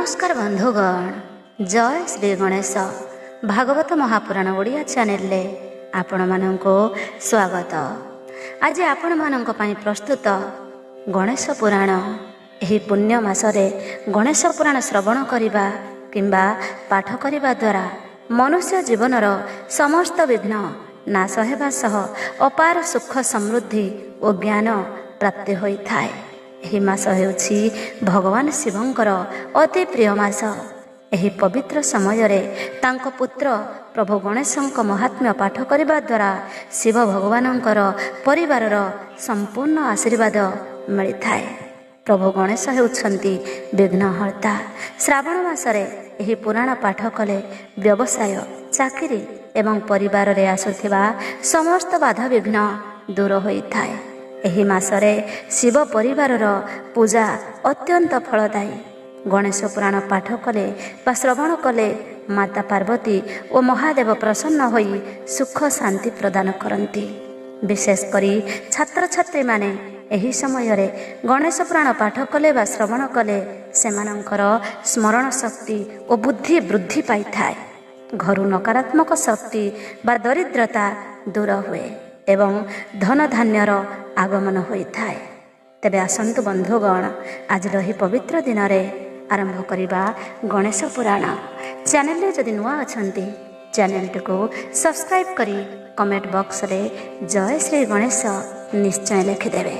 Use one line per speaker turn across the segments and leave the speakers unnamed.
नमस्कार बंधुगण, जय श्री गणेश। भागवत महापुराण ओडिया चैनल आपण माननको स्वागत। आज आपण माननको पाई प्रस्तुत गणेश पुराण। एही पुण्य मासरे गणेश पुराण श्रवण करिबा किंबा पाठ करिबा द्वारा मनुष्य जीवनर समस्त विघ्न नाश हेबा सह अपार सुख समृद्धि और ज्ञान प्राप्ति होइथाय। एही मास हेउछि भगवान शिवंकर अति प्रिय मास। एही पवित्र समय रे तांको पुत्र प्रभु गणेशंक महात्म्य पाठ करिबा द्वारा शिव भगवानंकर परिवारर संपूर्ण आशीर्वाद मिलिथाय। प्रभु गणेश हेउछंती विघ्नहर्ता। श्रावण मासरे एही पुराण पाठ कले व्यवसाय चाकरी एवं परिवार रे आसुथिबा समस्त बाधा विघ्न दूर होइथाय। एही मासरे शिव परिवारर पूजा अत्यंत फलदायी। गणेश पुराण पाठ कले बा श्रवण कले माता पार्वती और महादेव प्रसन्न होई सुख शांति प्रदान करती। विशेष करी छात्र छात्री माने एही समय रे गणेश पुराण पाठ कले बा श्रवण कले सेमानंकर स्मरण शक्ति और बुद्धि वृद्धि पाइथाय। घरु नकारात्मक शक्ति बा दरिद्रता दूर हुए एवं धन धान्यर आगमन होइथाय। तेबे आसंतु बंधुगण, आज रही पवित्र दिन रे आरंभ करिबा गणेश पुराण। चैनल रे जदि नुआ अछंती चैनल को सब्सक्राइब करी कमेंट बॉक्स रे जय श्री गणेश निश्चय लिखिदेवे।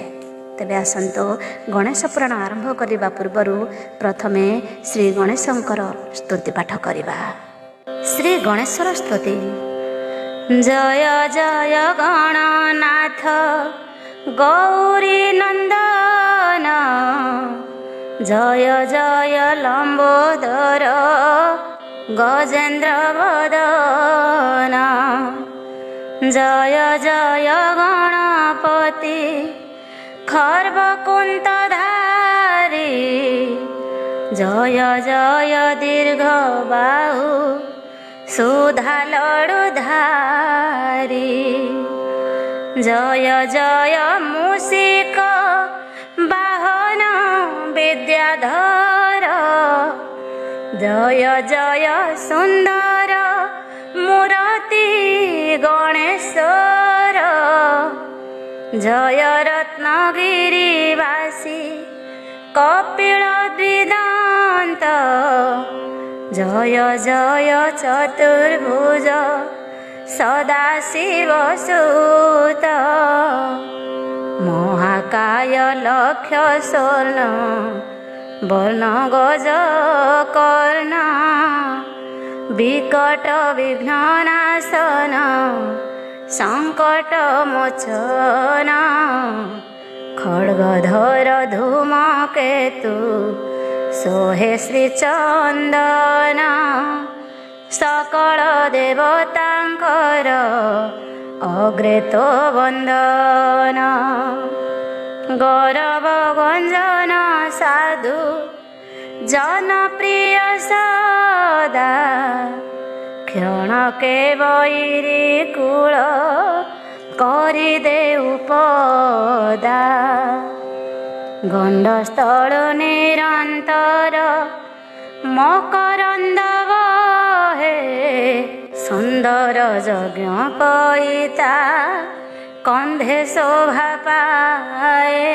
तेबे आसंतु गणेश पुराण आरंभ करिबा पूर्वरु प्रथमे श्री गणेशंकर स्तुति पाठ करिबा। श्री गणेशर स्तुति। जय जय गणनाथ गौरी नंदन, जय जय लंबोदर गजेन्द्र वदन, जय जय गणपति खर्वकुन्तधारी, जय जय दीर्घ बाहु सुधा लडुधारी, जय जय मूषिक वाहन विद्याधर, जय जय सुंदर मूर्ति गणेश्वर, जय रत्नगिरिवासी कपिल द्विदान्त, जय जय चतुर्भुज सदाशिव सुत, महाकाय लक्ष्य स्वर्ण वर्ण गज कर्ण, विकट विघ्ननाशन संकट मोचन, खड्गधर धूमकेतु सोहे श्री चंदन, सकल देवतांकर अग्रे तो वंदन, गौरव गंजन साधु जनप्रिय सदा, क्षण के वैरी कूल करि देउ पदा, गंडस्थल निरंतर मकरंद बहे, सुंदर यज्ञ कईता कंधे शोभा पाए,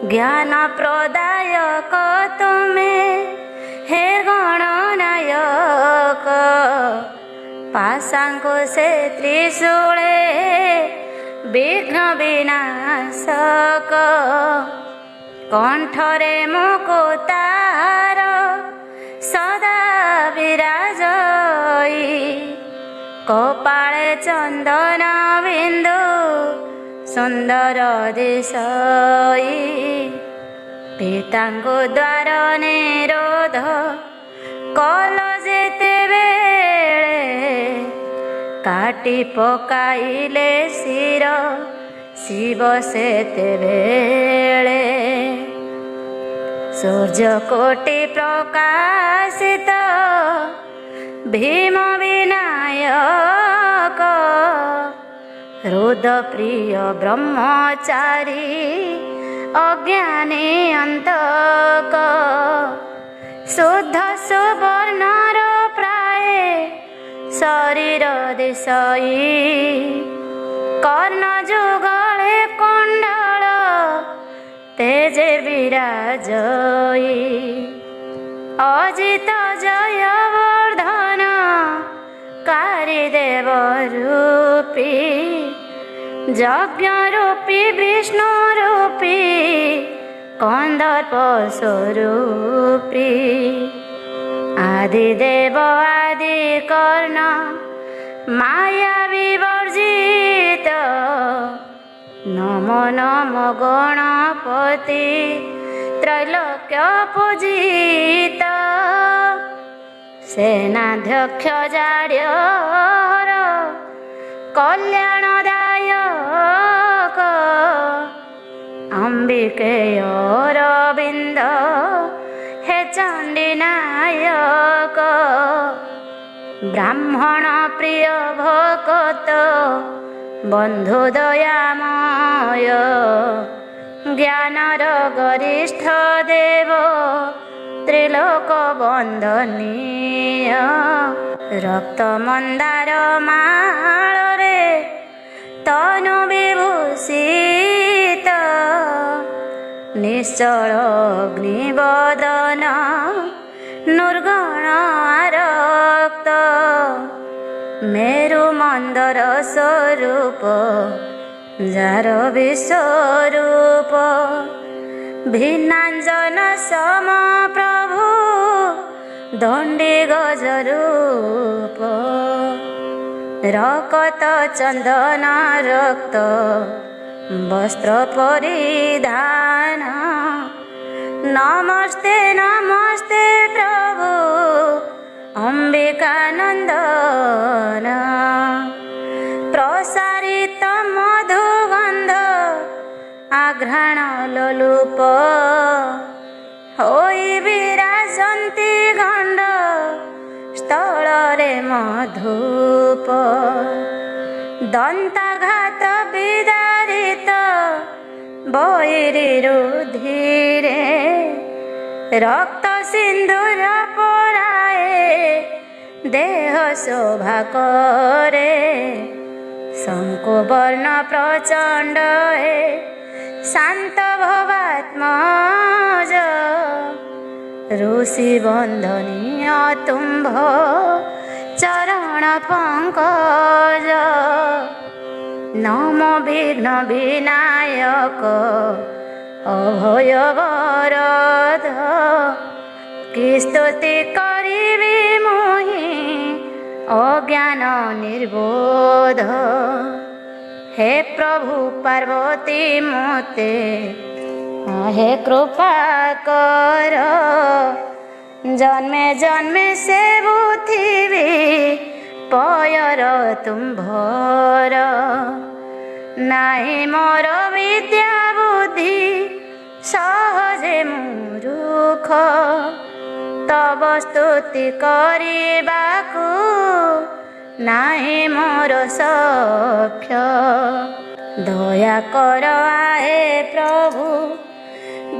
ज्ञान प्रदायक तुमे हे गणनायक, पाशांकुशे त्रिशूले विघ्न विनाशक, कंठरे मुकुतार सदा विराजई, कपाळे चंदन बिंदु सुंदर दिशई, पितांको द्वार निरोध कल जेते बेळे, काटी पकाइले शिर शिव सेते बेळे, सूर्य कोटि प्रकाशित भीम विनायक, रुद्र प्रिय ब्रह्मचारी अज्ञानी अंतक, शुद्ध सुवर्णर प्राय शरीर दिशई कर्ण जुगले कुंडल तेजे विराजई अजित जय वर्धन कारिदेव रूपी यज्ञ रूपी विष्णु रूपी कंदर्प स्वरूपी आदिदेव आदि कर्ण माया विवर्जित नमो नमो गणपति त्रैलोक्य पूजित सेनाध्यक्ष जाड्यर कल्याणदायक अंबिके अरविंद हे चंडी नायक ब्राह्मण प्रिय भक्त बंधु दयामय ज्ञानर गरिष्ठ देव त्रिलोक वंदनीय रक्त मंदार माल रे तनु विभूषित निश्चल अग्निवदन निर्गुण रक्त मेरु मंदर स्वरूप जार विश्वरूप भिन्नांजन सम प्रभु दंडी गजरूप रकत चंदन रक्त वस्त्र परिधान नमस्ते नमस्ते प्रभु अंबिकानंदन प्रसारित मधुगंध आघ्राण लोलुप होई विराजन्ति गंड स्थल रे मधुप दंताघात विदारित बहिरी रुधिरे रक्त सिंधुर पराए देह शोभा करे शंकुवर्ण प्रचंड शांत भवात्मज ऋषि बंधनीय तुम्भ चरण पंकज नमो विघ्न विनायक अभय वरद कि स्तुति करिबी मुहि अज्ञान निर्बोध हे प्रभु पार्वती मोते हे कृपा कर जन्मे जन्मे से बुथिबी पयर तुम्भर नाही मोर विद्या बुद्धि सहजे मूर्ख तब स्तुति करिबाकु नाही मोर सख्य दया कर आहे प्रभु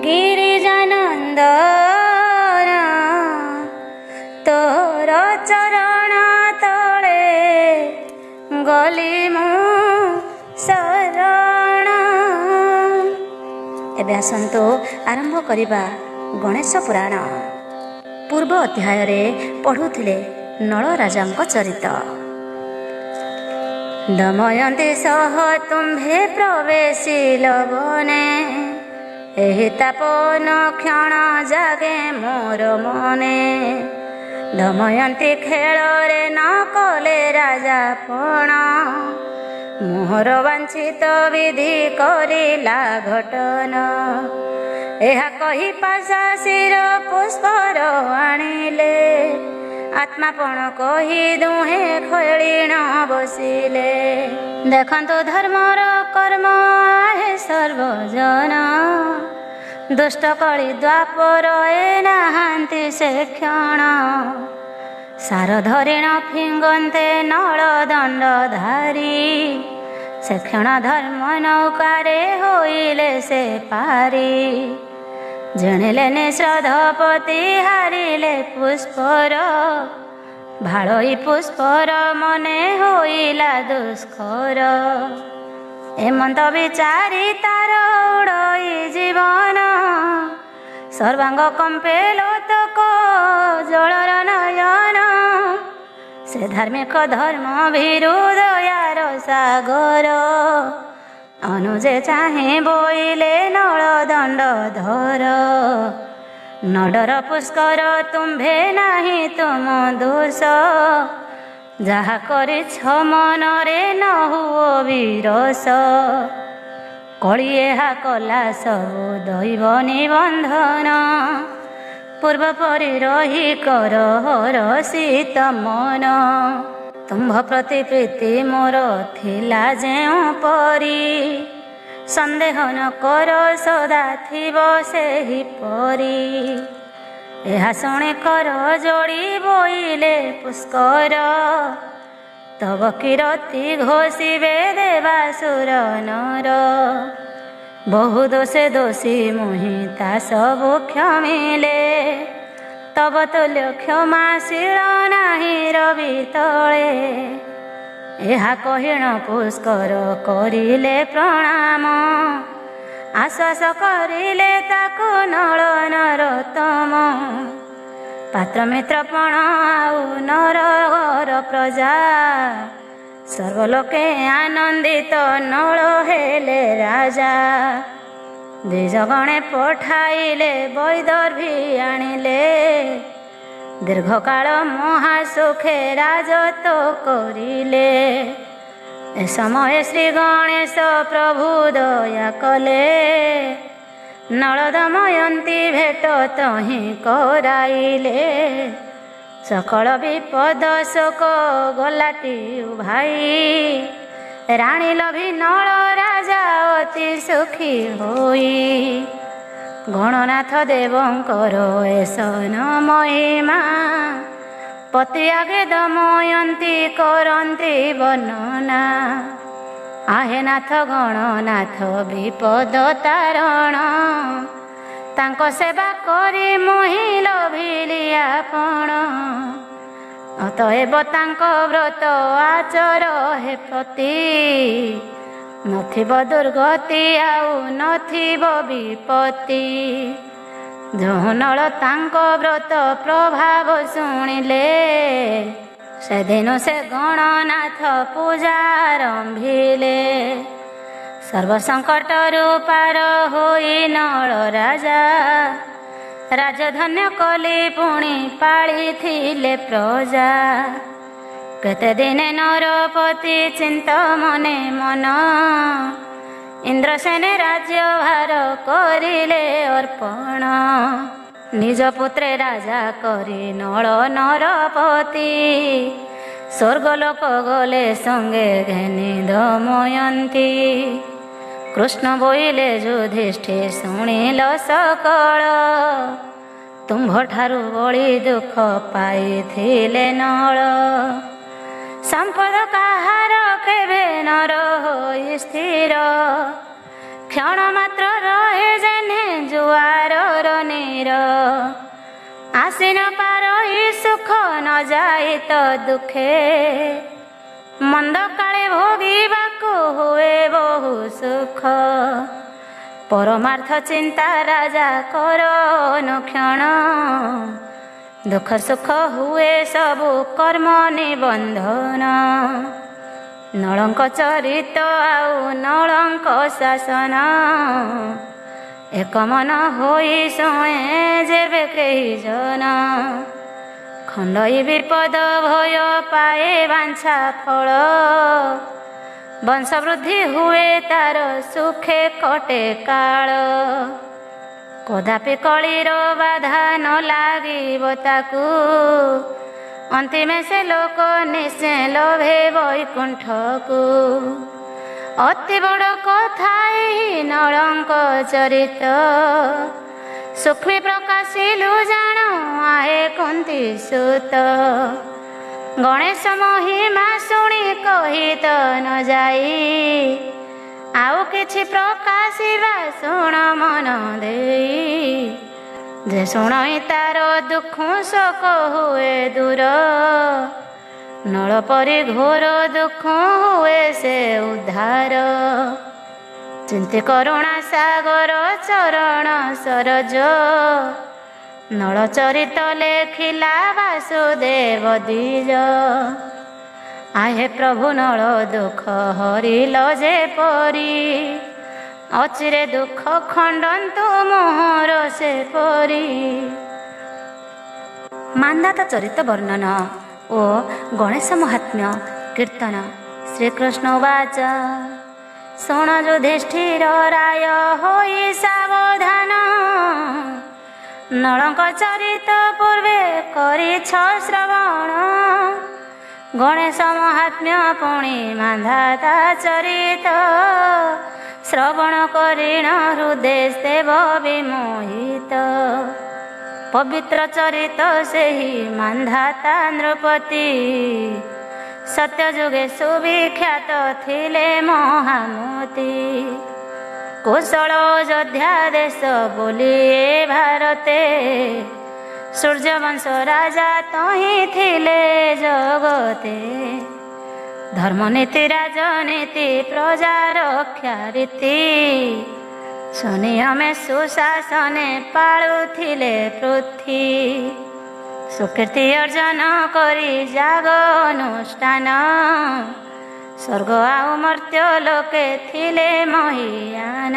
गिरिजानंदन तोर चरण तले गली मु शरण। एबे आसंतो आरंभ करिबा गणेश पुराण। पूर्व अध्याय रे पढ़ुथिले नल राजांक चरित। दमयंती सह तुम्भे प्रवेशिल बने एहि तापन क्षण जागे मोर मने दमयंती खेल रे न कले राजा पण मोहर वांछित विधि करिला घटन एहा कही पाशा शिर पुष्पर आनिले आत्मापण कही दुहे खेलिण बसिले देखंतु धर्मर कर्म आहे सर्वजन दुष्ट कली द्वापर ए नाहांती से क्षण सार धरिण फिंगन्ते नल दंड धारी से क्षण धर्म नौकारे होइले से पारी ଜାଣିଲେ ନିଶ୍ରଦ୍ଧପତି ହାରିଲେ ପୁଷ୍ପର, ଭାଳଇ ପୁଷ୍ପର ମନେ ହୋଇଲା ଦୁଷ୍କର। ଏମନ୍ତ ବିଚାରି ତାର ଉଡ଼ଇ ଜୀବନ, ସର୍ବାଙ୍ଗ କମ୍ପେ ଲୋତକ ଜଳର ନୟନ। ସେ ଧାର୍ମିକ ଧର୍ମ ଭୀରୁ ଦୟାର ସାଗର, ଅନୁଜେ ଚାହିଁ ବୋଇଲେ ନଳ ଦଣ୍ଡ ଧର। ନଡର ପୁଷ୍କର ତୁମ୍ଭେ ନାହିଁ ତୁମ ଦୋଷ, ଯାହା କରିଛ ମନରେ ନ ହୁଅ ବିରସ। କଳି ଏହା କଲା ସବୁ ଦୈବ ନିବନ୍ଧନ, ପୂର୍ବ ପରି ରହି କର ହରଷିତ ମନ। ତୁମ୍ଭ ପ୍ରତି ପ୍ରୀତି ମୋର ଥିଲା ଯେଉଁ ପରି, ସନ୍ଦେହ ନ କର ସଦା ଥିବ ସେହିପରି। ଏହା ଶୁଣି କର ଯୋଡ଼ି ବୋଇଲେ ପୁଷ୍କର, ତବ କିରତି ଘୋଷିବେ ଦେବାସୁର ନର। ବହୁ ଦୋଷେ ଦୋଷୀ ମୁହିଁ ତା ସବୁ କ୍ଷମିଲେ, ତବ ତୁଲ୍ୟ କ୍ଷମାଶୀଳ ନାହିଁ ରବି ତଳେ। ଏହା କହିଣ ପୁଷ୍କର କରିଲେ ପ୍ରଣାମ, ଆଶ୍ୱାସ କରିଲେ ତାକୁ ନଳ ନରୋତ୍ତମ। ପାତ୍ର ମିତ୍ର ପଣ ଆଉ ନରଘର ପ୍ରଜା, ସର୍ବଲୋକେ ଆନନ୍ଦିତ ନଳ ହେଲେ ରାଜା। ଦ୍ୱିଜଗଣେ ପଠାଇଲେ ବୈଦର୍ଭୀ ଆଣିଲେ, ଦୀର୍ଘକାଳ ମହାସୁଖେ ରାଜତ୍ୱ କରିଲେ। ଏ ସମୟ ଶ୍ରୀ ଗଣେଶ ପ୍ରଭୁ ଦୟା କଲେ, ନଳ ଦମୟନ୍ତୀ ଭେଟ ତହିଁ କରାଇଲେ। ସକଳ ବିପଦ ଶୋକ ଗଲାଟି ଉଭାଇ, ରାଣୀ ଲଭି ନଳ ରାଜା ଅତି ସୁଖୀ ହୋଇ। ଗଣନାଥ ଦେବଙ୍କର ଏସନ ମହିମା, ପତି ଆଗେ ଦମୟନ୍ତୀ କରନ୍ତି ବର୍ଣ୍ଣନା। ଆହେ ନାଥ ଗଣନାଥ ବିପଦ ତାରଣ, ତାଙ୍କ ସେବା କରି ମୁହିଁ ଲୋଭିଲି ଆପଣ। ଅତଏବ ତାଙ୍କ ବ୍ରତ ଆଚର ହେ ପତି, ନଥିବ ଦୁର୍ଗତି ଆଉ ନଥିବ ବିପତ୍ତି। ଯେଉଁ ନଳ ତାଙ୍କ ବ୍ରତ ପ୍ରଭାବ ଶୁଣିଲେ, ସେଦିନ ସେ ଗଣନାଥ ପୂଜା ଆରମ୍ଭିଲେ। ସର୍ବସଙ୍କଟରୁ ପାର ହୋଇ ନଳ ରାଜା, ରାଜଧନ୍ୟ କଲି ପୁଣି ପାଳିଥିଲେ ପ୍ରଜା। କେତେ ଦିନେ ନରପତି ଚିନ୍ତ ମନେ ମନ, ଇନ୍ଦ୍ରସେନେ ରାଜ୍ୟଭାର କରିଲେ ଅର୍ପଣ। ନିଜ ପୁତ୍ରେ ରାଜା କରି ନଳ ନରପତି, ସ୍ୱର୍ଗଲୋକ ଗଲେ ସଙ୍ଗେ ଘେନି ଦମୟନ୍ତୀ। କୃଷ୍ଣ ବୋଇଲେ ଯୁଧିଷ୍ଠି ଶୁଣିଲ ସକଳ, ତୁମ୍ଭଠାରୁ ବଳି ଦୁଃଖ ପାଇଥିଲେ ନଳ। ସମ୍ପଦ କାହାର କେବେ ନର ହୋଇ ସ୍ଥିର, କ୍ଷଣ ମାତ୍ର ରହେ ଯେନେ ଜୁଆରର ନୀର। ଆସି ନ ପାରହି ସୁଖ ନ ଯାଇ ତ ଦୁଃଖେ, ମନ୍ଦ କାଳେ ଭୋଗିବାକୁ ହୁଏ ବହୁ ସୁଖ। ପରମାର୍ଥ ଚିନ୍ତା ରାଜା କର ଅନୁକ୍ଷଣ, ଦୁଃଖ ସୁଖ ହୁଏ ସବୁ କର୍ମ ନିବନ୍ଧନ। ନଳଙ୍କ ଚରିତ ଆଉ ନଳଙ୍କ ଶାସନ, ଏକ ମନ ହୋଇ ଶୁଣେ ଯେବେ କେହି ଜନ। ଖଣ୍ଡଇ ବିପଦ ଭୟ ପାଏ ବାଞ୍ଛା ଫଳ, ବଂଶ ବୃଦ୍ଧି ହୁଏ ତାର ସୁଖେ କଟେ କାଳ। କଦାପି କଳିର ବାଧା ନ ଲାଗିବ ତାକୁ, ଅନ୍ତିମେ ସେ ଲୋକ ନିଶ୍ଚୟ ଲୋଭେ ବୈକୁଣ୍ଠକୁ। ଅତି ବଡ଼ କଥା ଏହି ନଳଙ୍କ ଚରିତ, ସୂକ୍ଷ୍ମୀ ପ୍ରକାଶିଲୁ ଜାଣ ଆହେ କୁନ୍ତି ସୁତ। ଗଣେଶ ମହିମା ଶୁଣି କହି ତ ନ ଯାଇ, ଆଉ କିଛି ପ୍ରକାଶିବା ଶୁଣ ମନ ଦେଇ। ଯେ ଶୁଣଇ ତାର ଦୁଃଖ ଶୋକ ହୁଏ ଦୂର, ନଳ ପରି ଘୋର ଦୁଃଖ ହୁଏ ସେ ଉଦ୍ଧାର। ଚିନ୍ତି କରୁଣା ସାଗର ଚରଣ ସରୋଜ, ନଳ ଚରିତ ଲେଖିଲା ବାସୁଦେବ ଦ୍ୱିଜ। ଆହେ ପ୍ରଭୁ ନଳ ଦୁଃଖ ହରିଲ ଯେପରି, ଅଚିରେ ଦୁଃଖ ଖଣ୍ଡନ୍ତୁ ମୋହର ସେପରି। ମାନ୍ଧାତା ଚରିତ ବର୍ଣ୍ଣନ ଓ ଗଣେଶ ମହାତ୍ମ୍ୟ କୀର୍ତ୍ତନ। ଶ୍ରୀକୃଷ୍ଣ ଉବାଚ ଶୁଣ ଯୁଧିଷ୍ଠିର ରାୟ ହୋଇ ସାବଧାନ, ନଳଙ୍କ ଚରିତ ପୂର୍ବେ କରିଛ ଶ୍ରବଣ। ଗଣେଶ ମହାତ୍ମ୍ୟ ପୁଣି ମାନ୍ଧାତା ଚରିତ, ଶ୍ରବଣ କରିଣ ହୃଦେ ଦେବ ବିମୋହିତ। ପବିତ୍ର ଚରିତ ସେହି ମାନ୍ଧାତା ନୃପତି, ସତ୍ୟ ଯୁଗେ ସୁବିଖ୍ୟାତ ଥିଲେ ମହାମତି। କୁଶଳ ଅଯୋଧ୍ୟା ଦେଶ ବୋଲି ଏ ଭାରତେ, ସୂର୍ଯ୍ୟବଂଶ ରାଜା ତହିଁ ଥିଲେ ଜଗତେ। ଧର୍ମନୀତି ରାଜନୀତି ପ୍ରଜା ରକ୍ଷା ରୀତି, ସୁନିୟମେ ସୁଶାସନେ ପାଳୁଥିଲେ ପୃଥ୍ୱୀ। ସୁକୀର୍ତ୍ତି ଅର୍ଜନ କରି ଯାଗ ଅନୁଷ୍ଠାନ, ସ୍ୱର୍ଗ ଆଉ ମର୍ତ୍ତ୍ୟ ଲୋକେ ଥିଲେ ମହୀୟାନ।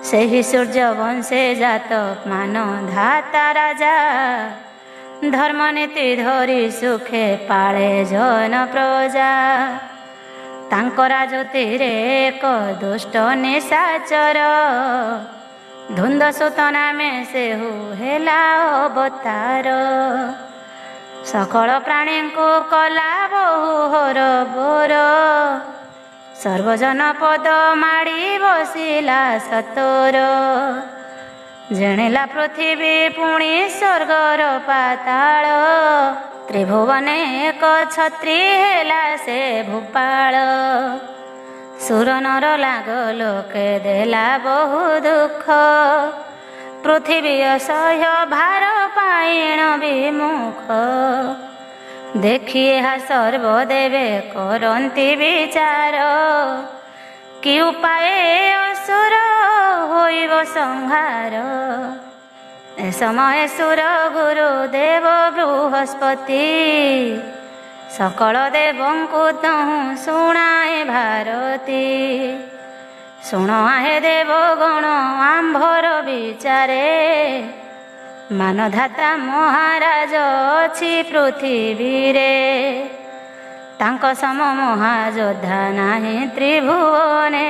ସେହି ସୂର୍ଯ୍ୟ ବଂଶେ ଜାତ ମାନ୍ଧାତା ରାଜା, ଧର୍ମନୀତି ଧରି ସୁଖେ ପାଳେ ଜନ ପ୍ରଜା। ତାଙ୍କ ରାଜୁତିରେ ଏକ ଦୁଷ୍ଟ ନିଶାଚର, ଧୁନ୍ଦସୁତ ନାମେ ସେହୁ ହେଲା ଅବତାର। ସକଳ ପ୍ରାଣୀଙ୍କୁ କଲା ବହୁ ହର ବୋର, ସର୍ବଜନ ପଦ ମାଡ଼ି ବସିଲା ସତର। ଜଣିଲା ପୃଥିବୀ ପୁଣି ସ୍ୱର୍ଗର ପାତାଳ, ତ୍ରିଭୁବନେ ଏକ ଛତ୍ରୀ ହେଲା ସେ ଭୂପାଳ। ସୁର ନର ଲାଗ ଲୋକେ ଦେଲା ବହୁ ଦୁଃଖ, ପୃଥିବୀ ଅସହ୍ୟ ଭାର ପାଇଣ ବିମୁଖ। ଦେଖି ଏହା ସର୍ବଦେବେ କରନ୍ତି ବିଚାର, କି ଉପାଏ ଅସୁର ହୋଇବ ସଂହାର। ଏ ସମୟ ସୁର ଗୁରୁ ଦେବ ବୃହସ୍ପତି, ସକଳ ଦେବଙ୍କୁ ତହୁଁ ଶୁଣାଏ ଭାରତୀ। ଶୁଣ ଆହେ ଦେବଗଣ ଆମ୍ଭର ବିଚାରେ, ମାନଧାତା ମହାରାଜ ଅଛି ପୃଥିବୀରେ। ତାଙ୍କ ସମ ମହାଯୋଦ୍ଧା ନାହିଁ ତ୍ରିଭୁବନେ,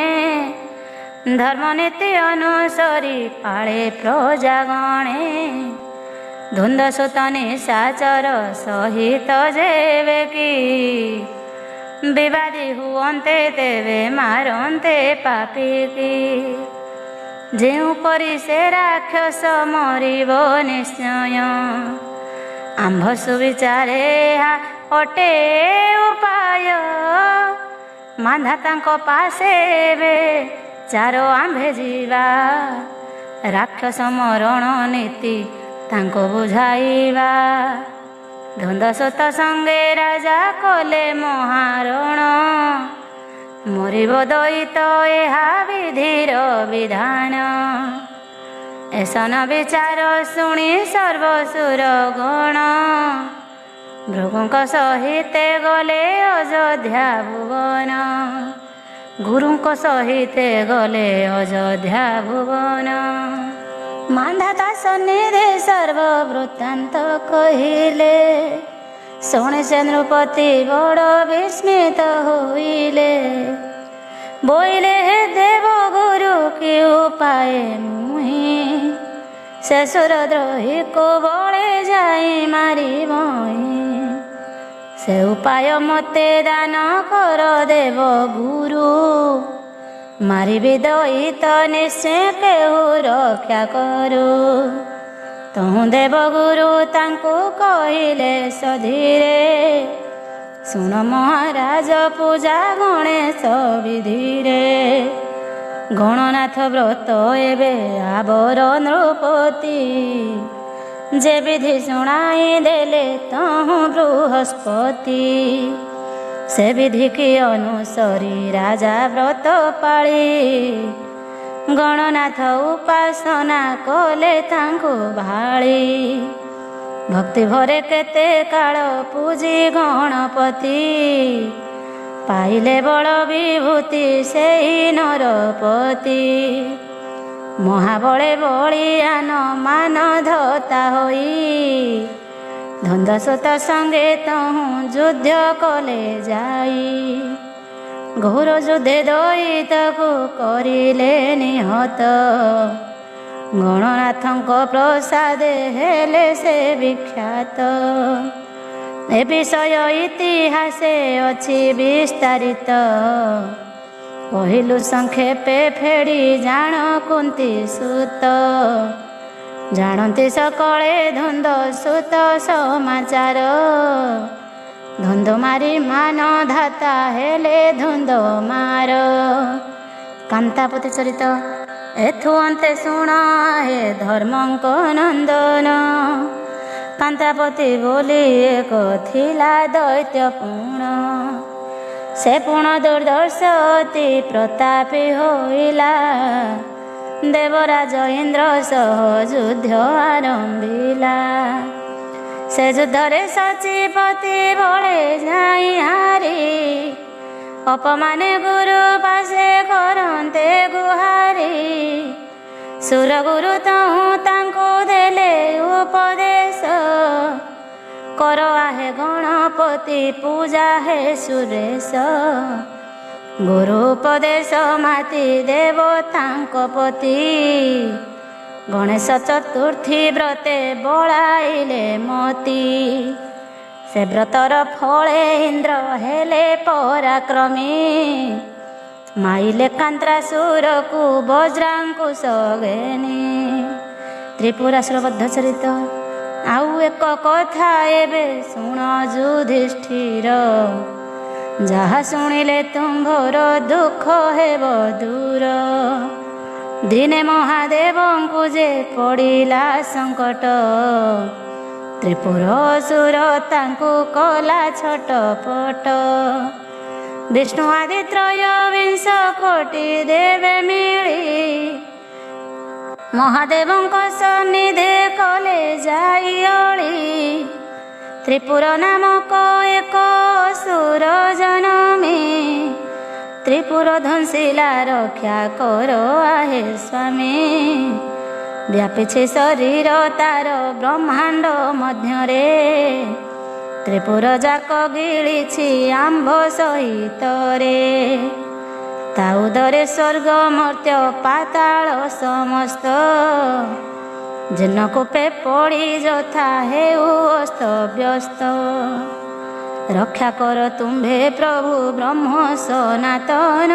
ଧର୍ମନୀତି ଅନୁସରି ପାଳେ ପ୍ରଜାଗଣେ। ଧୁନ୍ଦସୁତ ନିଶାଚର ସହିତ ଯେବେ କି, ବିବାଦୀ ହୁଅନ୍ତେ ତେବେ ମାରନ୍ତେ ପାପୀକି। ଯେଉଁପରି ସେ ରାକ୍ଷସ ମରିବ ନିଶ୍ଚୟ, ଆମ୍ଭ ସୁବିଚାରେ ଏହା ଅଟେ ଉପାୟ। ମାନ୍ଧାତାଙ୍କ ପାଶେ ଏବେ ଚାର ଆମ୍ଭେ ଯିବା, ରାକ୍ଷସ ମରଣ ନୀତି ତାଙ୍କୁ ବୁଝାଇବା। ଧୁନ୍ଦସୁତ ସଙ୍ଗେ ରାଜା କଲେ ମହାରଣ, ମରିବ ଦଇତ ଏହା ବିଧିର ବିଧାନ। ଏସନ ବିଚାର ଶୁଣି ସର୍ବସୁର ଗଣ, ଭୃଗୁଙ୍କ ସହିତେ ଗଲେ ଅଯୋଧ୍ୟା ଭୁବନ। ଗୁରୁଙ୍କ ସହିତେ ଗଲେ ଅଯୋଧ୍ୟା ଭୁବନ। ମାନ୍ଧାତା ସନ୍ନିଧି ସର୍ବ ବୃତ୍ତାନ୍ତ କହିଲେ, ଶୁଣି ସେ ନୃପତି ବଡ଼ ବିସ୍ମିତ ହୋଇଲେ। ବୋଇଲେ ହେ ଦେବ ଗୁରୁ କି ଉପାୟ ମୁହିଁ, ସେ ସୁରଦ୍ରୋହୀକୁ ବଳେ ଯାଇ ମାରିବହିଁ। ସେ ଉପାୟ ମୋତେ ଦାନ କର ଦେବ ଗୁରୁ, ମାରିବି ଦଇତ ନିଶ୍ଚୟ କେହୁ ରକ୍ଷା କରୁ। ତହୁଁ ଦେବ ଗୁରୁ ତାଙ୍କୁ କହିଲେ ସଧୀରେ, ଶୁଣ ମହାରାଜ ପୂଜା ଗଣେଶ ବିଧିରେ। ଗଣନାଥ ବ୍ରତ ଏବେ ଆବର ନୃପତି, ଯେ ବିଧି ଶୁଣାଇ ଦେଲେ ତହୁଁ ବୃହସ୍ପତି। ସେ ବିଧି କି ଅନୁସରି ରାଜା ବ୍ରତ ପାଳି, ଗଣନାଥ ଉପାସନା କଲେ ତାଙ୍କୁ ଭାଳି। ଭକ୍ତି ଭରେ କେତେ କାଳ ପୂଜି ଗଣପତି, ପାଇଲେ ବଳ ବିଭୂତି ସେଇ ନରପତି। ମହାବଳେ ବଳିଆନ ମାନ ଧତା ହୋଇ, ଧନ୍ଦସ୍ୱତ ସଙ୍ଗେ ତହୁଁ ଯୁଦ୍ଧ କଲେ ଯାଇ। ଘୋର ଯୁଦ୍ଧେ ଦଇତାକୁ କରିଲେ ନିହତ, ଗଣନାଥଙ୍କ ପ୍ରସାଦେ ହେଲେ ସେ ବିଖ୍ୟାତ। ଏ ବିଷୟ ଇତିହାସେ ଅଛି ବିସ୍ତାରିତ, କହିଲୁ ସଂକ୍ଷେପେ ଫେଡ଼ି ଜାଣ କୁନ୍ତି ସୁତ। ଜାଣନ୍ତି ସକଳେ ଧନ୍ଦସ୍ୱତ ସମାଚାର, ଧନ୍ଦ ମାରି ମାନ ଧାତା ହେଲେ ଧନ୍ଦ ମାର। କାନ୍ତାପତି ଚରିତ ଏଥୁ ଅନ୍ତେ ଶୁଣ ହେ ଧର୍ମଙ୍କ ନନ୍ଦନ। କାନ୍ତାପତି ବୋଲି ଏକ ଥିଲା ଦୈତ୍ୟ ପୁଣ, ସେ ପୁଣ ଦୁର୍ଦ୍ଧର୍ଷ ଅତି ପ୍ରତାପୀ ହୋଇଲା। ଦେବରାଜ ଇନ୍ଦ୍ର ସହ ଯୁଦ୍ଧ ଆରମ୍ଭିଲା, ସେ ଯୁଦ୍ଧରେ ସଚିପତି ବଳେ ଯାଇ ହାରି। ଅପମାନେ ଗୁରୁ ପାଶେ କରନ୍ତେ ଗୁହାରି, ସୁରଗୁରୁ ତହୁଁ ତାଙ୍କୁ ଦେଲେ ଉପଦେଶ। କର ଆହେ ଗଣପତି ପୂଜା ହେ ସୁରେଶ, ଗୁରୁ ଉପଦେଶ ମାତି ଦେବତାଙ୍କ ପତି। ଗଣେଶ ଚତୁର୍ଥୀ ବ୍ରତେ ବଳାଇଲେ ମତି, ସେ ବ୍ରତର ଫଳେ ଇନ୍ଦ୍ର ହେଲେ ପରାକ୍ରମୀ। ମାଇଲେ କାନ୍ତ୍ରାସୁରକୁ ବଜ୍ରାଙ୍କୁଶ ଘେନି। ତ୍ରିପୁରାସୁର ବଦ୍ଧ ଚରିତ ଆଉ ଏକ କଥା ଏବେ ଶୁଣ ଯୁଧିଷ୍ଠିର, ଯାହା ଶୁଣିଲେ ତୁମ୍ଭର ଦୁଃଖ ହେବ ଦୂର। ଦିନେ ମହାଦେବଙ୍କୁ ଯେ ପଡ଼ିଲା ସଙ୍କଟ, ତ୍ରିପୁର ଅସୁର ତାଙ୍କୁ କଲା ଛଟପଟ। ବିଷ୍ଣୁ ଆଦି ତ୍ରୟୋବିଂଶ କୋଟି ଦେବେ ମିଳି, ମହାଦେବଙ୍କ ସନ୍ନିଧେ କଲେ ଯାଇ ଅଳି। ତ୍ରିପୁର ନାମକ ଏକ ଅସୁର ଜନମୀ, ତ୍ରିପୁର ଧ୍ୱଂସିଲା ରକ୍ଷା କର ଆହେ ସ୍ୱାମୀ। ବ୍ୟାପିଛି ଶରୀର ତାର ବ୍ରହ୍ମାଣ୍ଡ ମଧ୍ୟରେ, ତ୍ରିପୁର ଯାକ ଗିଳିଛି ଆମ୍ଭ ସହିତରେ। ତା ଉଦରେ ସ୍ୱର୍ଗ ମର୍ତ୍ତ୍ୟ ପାତାଳ ସମସ୍ତ, ଜିନକୂପେ ପଡ଼ି ଯଥା ହେଉ ଅସ୍ତବ୍ୟସ୍ତ। ରକ୍ଷା କର ତୁମ୍ଭେ ପ୍ରଭୁ ବ୍ରହ୍ମ ସନାତନ,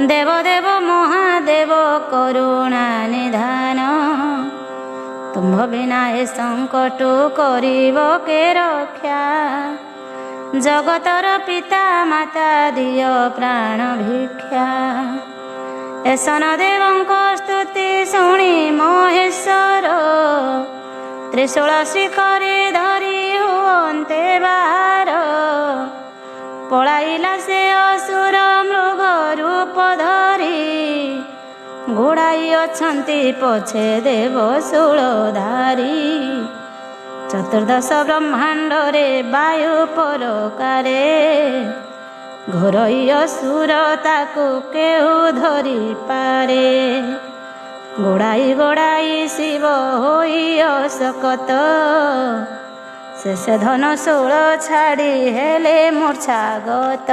ଦେବଦେବ ମହାଦେବ କରୁଣା ନିଧାନ। ତୁମ୍ଭ ବିନା ଏ ସଙ୍କଟ କରିବ କେ ରକ୍ଷା, ଜଗତର ପିତା ମାତା ଦିଅ ପ୍ରାଣ ଭିକ୍ଷା। ଏସନ ଦେବଙ୍କ ସ୍ତୁତି ଶୁଣି ମହେଶ୍ୱର, ତ୍ରିଶୂଳ ଶିଖରେ ଧରି ହୁଅନ୍ତେ ବାହାର। ପଳାଇଲା ସେ ଅସୁର ମୃଗ ରୂପ ଧରି, ଗୁଡ଼ାଇ ଅଛନ୍ତି ପଛେ ଦେବ ଶୂଳଧାରୀ। ଚତୁର୍ଦ୍ଦଶ ବ୍ରହ୍ମାଣ୍ଡରେ ବାୟୁ ପରକାରେ, ଘୋରଇ ଅସୁର ତାକୁ କେହୁ ଧରି ପାରେ। ଗୋଡ଼ାଇ ଗୋଡ଼ାଇ ଶିବ ହୋଇ ଅଶକତ, ଶେଷ ଧନ ଶୂଳ ଛାଡ଼ି ହେଲେ ମୂର୍ଚ୍ଛାଗତ।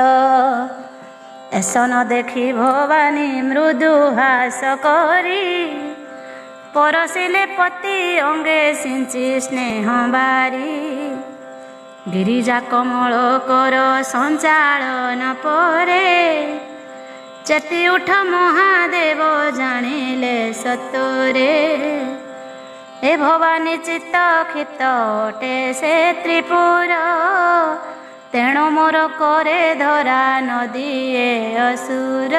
ଏସନ ଦେଖି ଭବାନୀ ମୃଦୁ ହାସ କରି, ପରଶିଲେ ପତି ଅଙ୍ଗେ ସିଞ୍ଚି ସ୍ନେହ ବାରି। ଗିରିଜା କମଳ କର ସଞ୍ଚାଳନ ପରେ, ଚେତି ଉଠ ମହାଦେବ ଜାଣିଲେ ସତରେ। ଏ ଭବାନୀ ଚିତ୍ତ କ୍ଷିପ୍ତ ଅଟେ ସେ ତ୍ରିପୁର, ତେଣୁ ମୋର କରେ ଧରା ନଦିଏ ଅସୁର।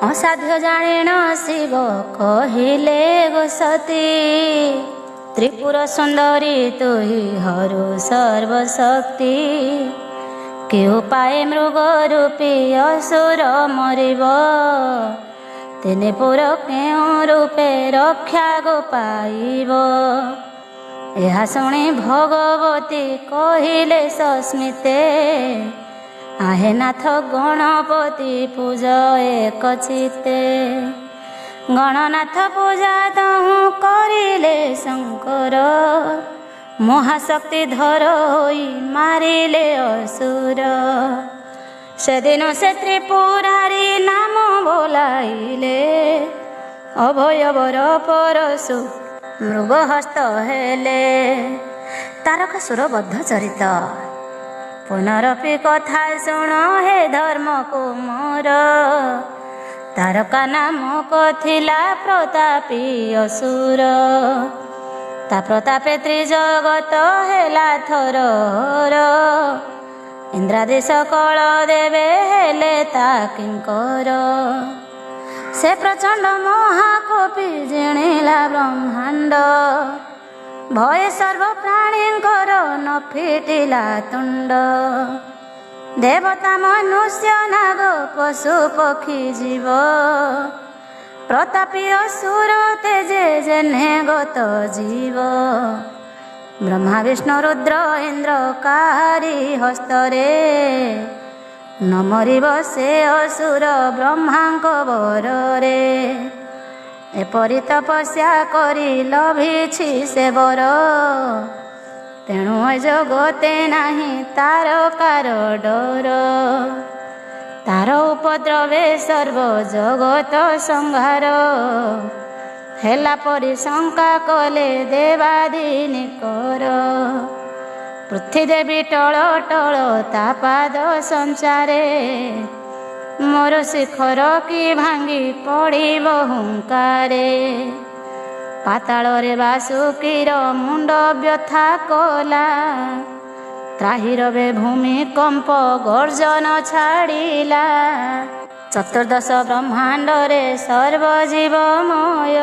ଅସାଧ୍ୟ ଜାଣିଣ ଶିବ କହିଲେ ଗୋ ସତୀ, ତ୍ରିପୁର ସୁନ୍ଦରୀ ତୁହି ହରୁ ସର୍ବଶକ୍ତି। କି ଉପାୟ ମୃଗ ରୂପୀ ଅସୁର ମରିବ, ତିନି ପୁର କେଉଁ ରୂପେ ରକ୍ଷା ଗୋ ପାଇବ। ଏହା ଶୁଣି ଭଗବତୀ କହିଲେ ସସ୍ମିତେ, ଆହେ ନାଥ ଗଣପତି ପୂଜ ଏକ ଚିତ୍ତେ। ଗଣନାଥ ପୂଜା ତହୁଁ କରିଲେ ଶଙ୍କର, ମହାଶକ୍ତି ଧର ହୋଇ ମାରିଲେ ଅସୁର। ସେଦିନ ସେ ତ୍ରିପୁରାରୀ ନାମ ବୋଲାଇଲେ, ଅଭୟବର ପରଶୁ ମୃଗ ହସ୍ତ ହେଲେ। ତାରକାସୁର ବଦ୍ଧ ଚରିତ। ପୁନରପି କଥା ଶୁଣ ହେ ଧର୍ମ କୁମର, ତାରକା ନାମକ ଥିଲା ପ୍ରତାପୀ ଅସୁର। ତା ପ୍ରତାପେ ତ୍ରିଜଗତ ହେଲା ଥରହର, ଇନ୍ଦ୍ରାଦି ସକଳ ଦେବେ ହେଲେ ତା କିଙ୍କର। ସେ ପ୍ରଚଣ୍ଡ ମହାକୋପୀ ଜିଣିଲା ବ୍ରହ୍ମାଣ୍ଡ, ଭୟ ସର୍ବ ପ୍ରାଣୀଙ୍କର ନ ଫିଟିଲା ତୁଣ୍ଡ। ଦେବତା ମନୁଷ୍ୟ ନାଗ ପଶୁ ପକ୍ଷୀ ଜୀବ, ପ୍ରତାପୀ ଅସୁର ତେଜେ ଜେହ୍ନେ ଗତ ଜୀବ। ବ୍ରହ୍ମା ବିଷ୍ଣୁ ରୁଦ୍ର ଇନ୍ଦ୍ର କାହାରି ହସ୍ତରେ, ନ ମରିବ ସେ ଅସୁର ବ୍ରହ୍ମାଙ୍କ ବରରେ। ଏପରି ତପସ୍ୟା କରି ଲଭିଛି ସେ ବର, ତେଣୁ ଏ ଜଗତେ ନାହିଁ ତାର କାର ଡର। ତାର ଉପଦ୍ରବେ ସର୍ବ ଜଗତ ସଂହାର, ହେଲା ପରି ଶଙ୍କା କଲେ ଦେବାଦିନିକର। ପୃଥିଦେବୀ ଟଳ ଟଳ ତା ପାଦ ସଞ୍ଚାରେ, ମୋର ଶିଖର କି ଭାଙ୍ଗି ପଡ଼ିବ ହୁଙ୍କାରେ। ପାତାଳରେ ବାସୁକୀର ମୁଣ୍ଡ ବ୍ୟଥା କଲା, ତ୍ରାହିରବେ ଭୂମିକମ୍ପ ଗର୍ଜନ ଛାଡ଼ିଲା। ଚତୁର୍ଦ୍ଦଶ ବ୍ରହ୍ମାଣ୍ଡରେ ସର୍ବଜୀବମୟ,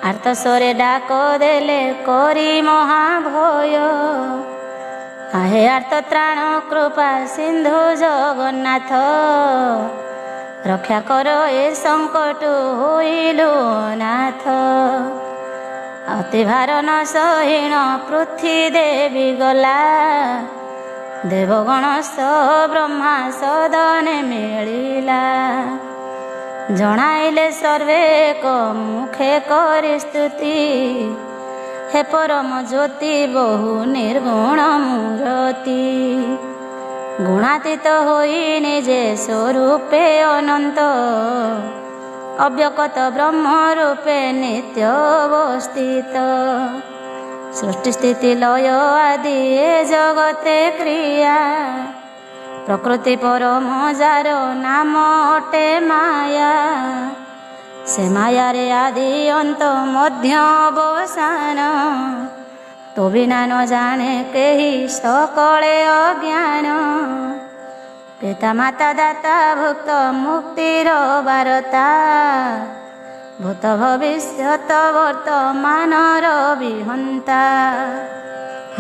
ଆର୍ତ୍ତସ୍ୱରେ ଡାକ ଦେଲେ କରି ମହାଭୟ। ଆହେ ଆର୍ତ୍ତତ୍ରାଣ କୃପା ସିନ୍ଧୁ ଜଗନ୍ନାଥ, ରକ୍ଷା କର ଏ ସଙ୍କଟ ହୋଇଲୁ ନାଥ। ଅତି ଭାର ନ ସହିଣ ପୃଥିଦେବୀ ଗଲା, ଦେବଗଣ ସହ ବ୍ରହ୍ମା ସଦନେ ମିଳିଲା। ଜଣାଇଲେ ସର୍ବେ ଏକ ମୁଖେ କରି ସ୍ତୁତି, ହେ ପରମ ଜ୍ୟୋତି ବହୁ ନିର୍ଗୁଣ ମୂରତି। ଗୁଣାତୀତ ହୋଇ ନିଜେ ସ୍ୱରୂପେ ଅନନ୍ତ, ଅବ୍ୟକତ ବ୍ରହ୍ମ ରୂପେ ନିତ୍ୟ ଅବସ୍ଥିତ। ସୃଷ୍ଟି ସ୍ଥିତି ଲୟ ଆଦି ଏ ଜଗତେ କ୍ରିୟା, ପ୍ରକୃତି ପରମ ଯାର ନାମ ଅଟେ ମାୟା। ସେ ମାୟାରେ ଆଦି ଅନ୍ତ ମଧ୍ୟ ଅବସାନ, ତୋ ବିନା ନ ଜାଣେ କେହି ସକଳେ ଅଜ୍ଞାନ। ପିତା ମାତା ଦାତା ଭୁକ୍ତ ମୁକ୍ତିର ବାରତା, ଭୂତ ଭବିଷ୍ୟତ ବର୍ତ୍ତମାନର ବିହନ୍ତା।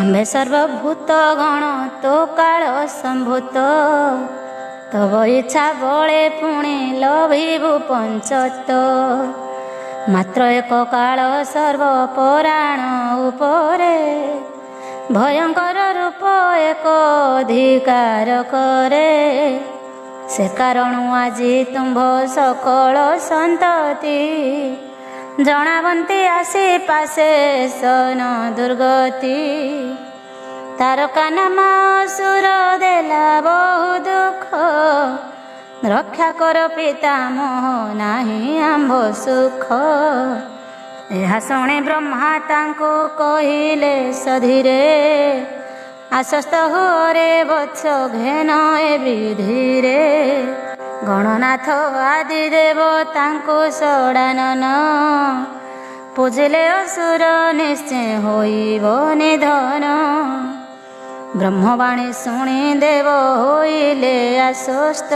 ଆମ୍ଭେ ସର୍ବଭୂତ ଗଣ ତୋ କାଳ ସମ୍ଭୂତ, ତବ ଇଚ୍ଛା ବଳେ ପୁଣି ଲଭିବୁ ପଞ୍ଚତ। ମାତ୍ର ଏକ କାଳ ସର୍ବ ପରାଣ ଉପରେ, ଭୟଙ୍କର ରୂପ ଏକ ଅଧିକାର କରେ। ସେ କାରଣୁ ଆଜି ତୁମ୍ଭ ସକଳ ସନ୍ତତି, ଜଣାବନ୍ତି ଆସି ପାଶେ ସନ ଦୁର୍ଗତି। ତାରକା ନାମା ଅସୁର ଦେଲା ବହୁ ଦୁଃଖ, ରକ୍ଷା କର ପିତାମହ ନାହିଁ ଆମ୍ଭ ସୁଖ। ଏହା ଶୁଣି ବ୍ରହ୍ମା ତାଙ୍କୁ କହିଲେ ସଧୀରେ, ଆଶ୍ୱସ୍ତ ହୁଅରେ ବତ୍ସ ଘେନ ଏ ବିଧିରେ। ଗଣନାଥ ଆଦି ଦେବ ତାଙ୍କୁ ଷଡ଼ାନନ, ପୂଜିଲେ ଅସୁର ନିଶ୍ଚୟ ହୋଇବ ନିଧନ। ବ୍ରହ୍ମବାଣୀ ଶୁଣି ଦେବ ହୋଇଲେ ଆଶ୍ୱସ୍ତ,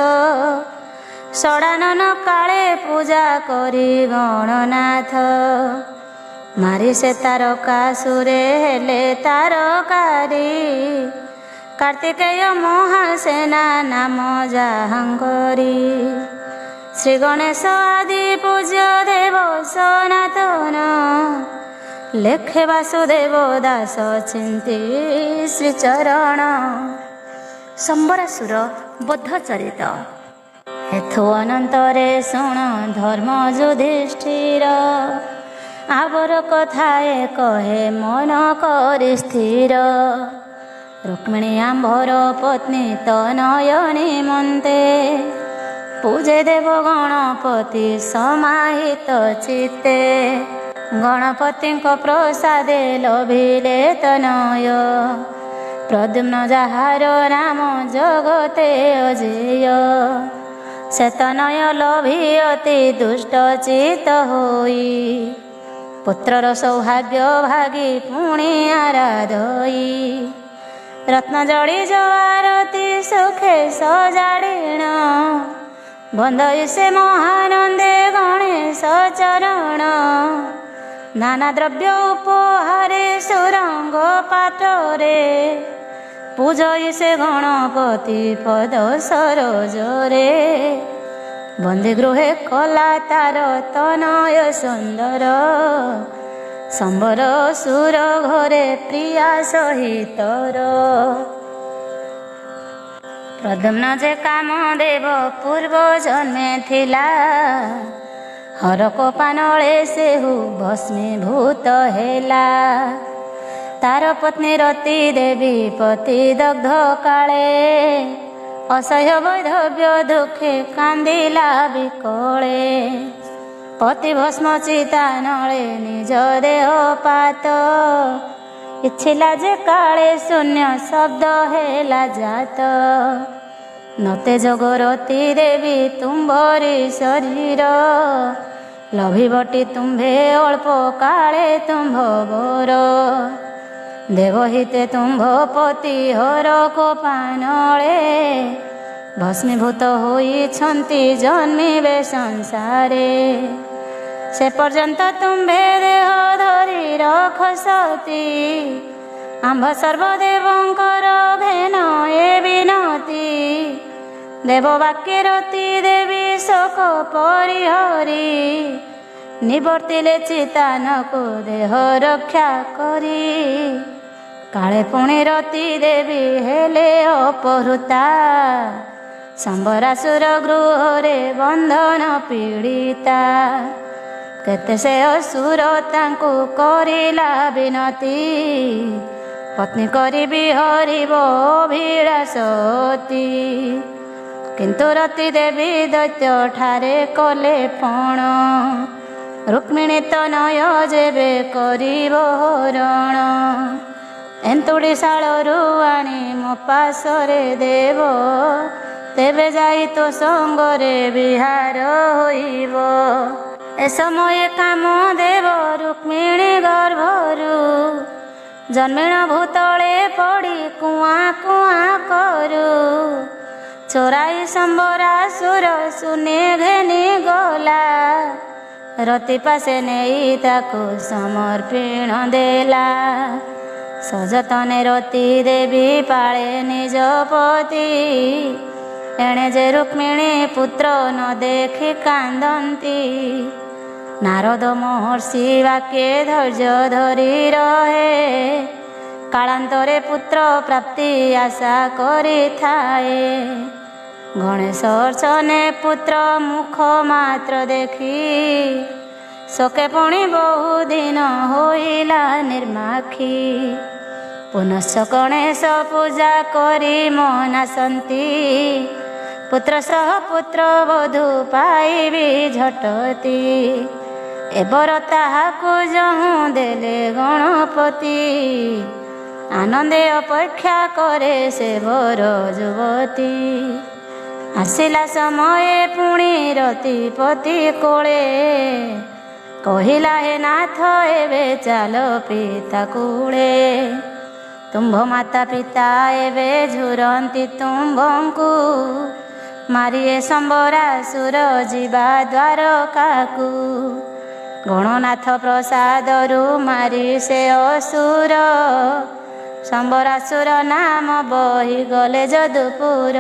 ଷଡ଼ାନନ କାଳେ ପୂଜା କରି ଗଣନାଥ। ମାରି ସେ ତାରକାସୁରେ ହେଲେ ତାରକାରୀ। କାର୍ତ୍ତିକେୟ ମହାସେନା ନାମ ଯାହାଙ୍କରି। ଶ୍ରୀ ଗଣେଶ ଆଦି ପୂଜ୍ୟ ଦେବ ସନାତନ। ଲେଖେ ବାସୁଦେବ ଦାସ ଚିନ୍ତି ଶ୍ରୀଚରଣ। ସମ୍ବରାସୁର ବଦ୍ଧ ଚରିତ। ହେତୁ ଅନନ୍ତରେ ଶୁଣ ଧର୍ମ ଯୁଧିଷ୍ଠିର। ଆବର କଥାଏ କହେ ମନ କରି ସ୍ଥିର। ରୁକ୍ମିଣୀ ଆମ୍ଭର ପତ୍ନୀ ତନୟନୀ ମନ୍ତେ। ପୂଜେ ଦେବ ଗଣପତି ସମାହିତ ଚିତ୍ତେ। ଗଣପତିଙ୍କ ପ୍ରସାଦେ ଲୋଭିଲେ ତନୟ। ପ୍ରଦ୍ୟୁମ୍ନ ଯାହାର ନାମ ଜଗତେ ଅଜେୟ। ସେ ତନୟ ଲୋଭି ଅତି ଦୁଷ୍ଟ ଚିତ ହୋଇ। ପୁତ୍ରର ସୌଭାଗ୍ୟ ଭାଗି ପୁଣି ଆରାଧଇ। ରତ୍ନ ଜଳି ଜଆରତି ସୁଖେ ସଜାଡ଼ିଣ। ବନ୍ଧଇ ସେ ମହାନନ୍ଦେ ଗଣେଶ ଚରଣ। ନାନା ଦ୍ରବ୍ୟ ଉପହାରେ ସୁରଙ୍ଗ ପାତ୍ରରେ। ପୂଜଇ ସେ ଗଣପତି ପଦ ସରୋଜରେ। ବନ୍ଦୀ ଗୃହେ କଲା ତାର ତନୟ ସୁନ୍ଦର। ସମ୍ବର ସୁର ଘରେ ପ୍ରିୟା ସହିତର। ପ୍ରଦ୍ୟୁମ୍ନ ଯେ କାମ ଦେବ ପୂର୍ବ ଜନ୍ମେ ଥିଲା। ହରକ ପାନଳେ ସେହୁ ଭସ୍ମୀଭୂତ ହେଲା। ତାର ପତ୍ନୀ ରତି ଦେବୀ ପତି ଦଗ୍ଧ କାଳେ। ଅସହ୍ୟ ବୈଧବ୍ୟ ଦୁଃଖେ କାନ୍ଦିଲା ବିକଳେ। ପତି ଭସ୍ମ ଚିତା ନଳେ ନିଜ ଦେହ ପାତ। ଇଚ୍ଛିଲା ଯେ କାଳେ ଶୂନ୍ୟ ଶବ୍ଦ ହେଲା ଜାତ। ନତେ ଜଗରତି ଦେବୀ ତୁମ୍ଭରି ଶରୀର। ଲଭିବଟି ତୁମ୍ଭେ ଅଳ୍ପ କାଳେ ତୁମ୍ଭ ବର। ଦେବହିତେ ତୁମ୍ଭ ପତି ହରକ ପାନଳେ। ଭସ୍ମୀଭୂତ ହୋଇଛନ୍ତି ଜନ୍ମିବେ ସଂସାରେ। ସେ ପର୍ଯ୍ୟନ୍ତ ତୁମ୍ଭେ ଦେହ ଧରି ରଖ ସତୀ। ଆମ୍ଭ ସର୍ବଦେବଙ୍କର ଘେନ ଏ ବିନତି। ଦେବ ବାକ୍ୟ ରତି ଦେବୀ ଶୋକ ପରିହରି। ନିବର୍ତ୍ତିଲେ ଚିତାନକୁ ଦେହ ରକ୍ଷା କରି। କାଳେ ପୁଣି ରତି ଦେବୀ ହେଲେ ଅପହୃତା। ସମ୍ବରାସୁର ଗୃହରେ ବନ୍ଧନ ପୀଡ଼ିତା। କେତେ ସେ ଅସୁର ତାଙ୍କୁ କରିଲା ବିନତି। ପତ୍ନୀ କରିବି ହରିବ ଅଭିଳାଷତି। କିନ୍ତୁ ରତି ଦେବୀ ଦୈତ୍ୟ ଠାରେ କଲେ ପଣ। ରୁକ୍ମିଣୀ ତନୟ ଯେବେ କରିବ ହରଣ। ଏନ୍ତୁଡ଼ି ଶାଳରୁ ଆଣି ମୋ ପାଶରେ ଦେବ। ତେବେ ଯାଇ ତୋ ସଙ୍ଗରେ ବିହାର ହୋଇବ। ଏ ସମୟ କାମ ଦେବ ରୁକ୍ମିଣୀ ଗର୍ଭରୁ। ଜନ୍ମିଣ ଭୂତଳେ ପଡ଼ି କୁଆଁ କୁଆଁ କରୁ। ଚୋରାଇ ସମ୍ବରାସୁର ସୁନେ ଘେନି ଗଲା। ରତି ପାଶେ ନେଇ ତାକୁ ସମର୍ପଣ ଦେଲା। ସଯତନେ ରତି ଦେବୀ ପାଳେ ନିଜ ପତି। ଏଣେ ଯେ ରୁକ୍ମିଣୀ ପୁତ୍ର ନ ଦେଖି କାନ୍ଦନ୍ତି। ନାରଦ ମହର୍ଷି ବାକ୍ୟେ ଧୈର୍ଯ୍ୟ ଧରି ରହେ। କାଳାନ୍ତରେ ପୁତ୍ର ପ୍ରାପ୍ତି ଆଶା କରିଥାଏ। ଗଣେଶ ଅର୍ଚ୍ଚନେ ପୁତ୍ର ମୁଖ ମାତ୍ର ଦେଖି। ଶୋକେ ପୁଣି ବହୁଦିନ ହୋଇଲା ନିର୍ମାଖି। ପୁନଶ୍ଚ ଗଣେଶ ପୂଜା କରି ମନାସନ୍ତି। ପୁତ୍ର ସହ ପୁତ୍ର ବଧୂ ପାଇବି ଝଟତି। ଏବର ତାହାକୁ ଯହୁଁ ଦେଲେ ଗଣପତି। ଆନନ୍ଦେ ଅପେକ୍ଷା କରେ ସେ ବର ଯୁବତୀ। ଆସିଲା ସମୟେ ପୁଣି ରତିପତି କୋଳେ। କହିଲା ହେ ନାଥ ଏବେ ଚାଲ ପିତା କୁଳେ। ତୁମ୍ଭ ମାତା ପିତା ଏବେ ଝୁରନ୍ତି ତୁମ୍ଭଙ୍କୁ। ମାରିଏ ସମ୍ବରାସୁର ଯିବା ଦ୍ୱାରକାକୁ। ଗଣନାଥ ପ୍ରସାଦରୁ ମାରି ସେ ଅସୁର, ସମ୍ବରାସୁର ନାମ ବହି ଗଲେ ଯଦୁପୁର।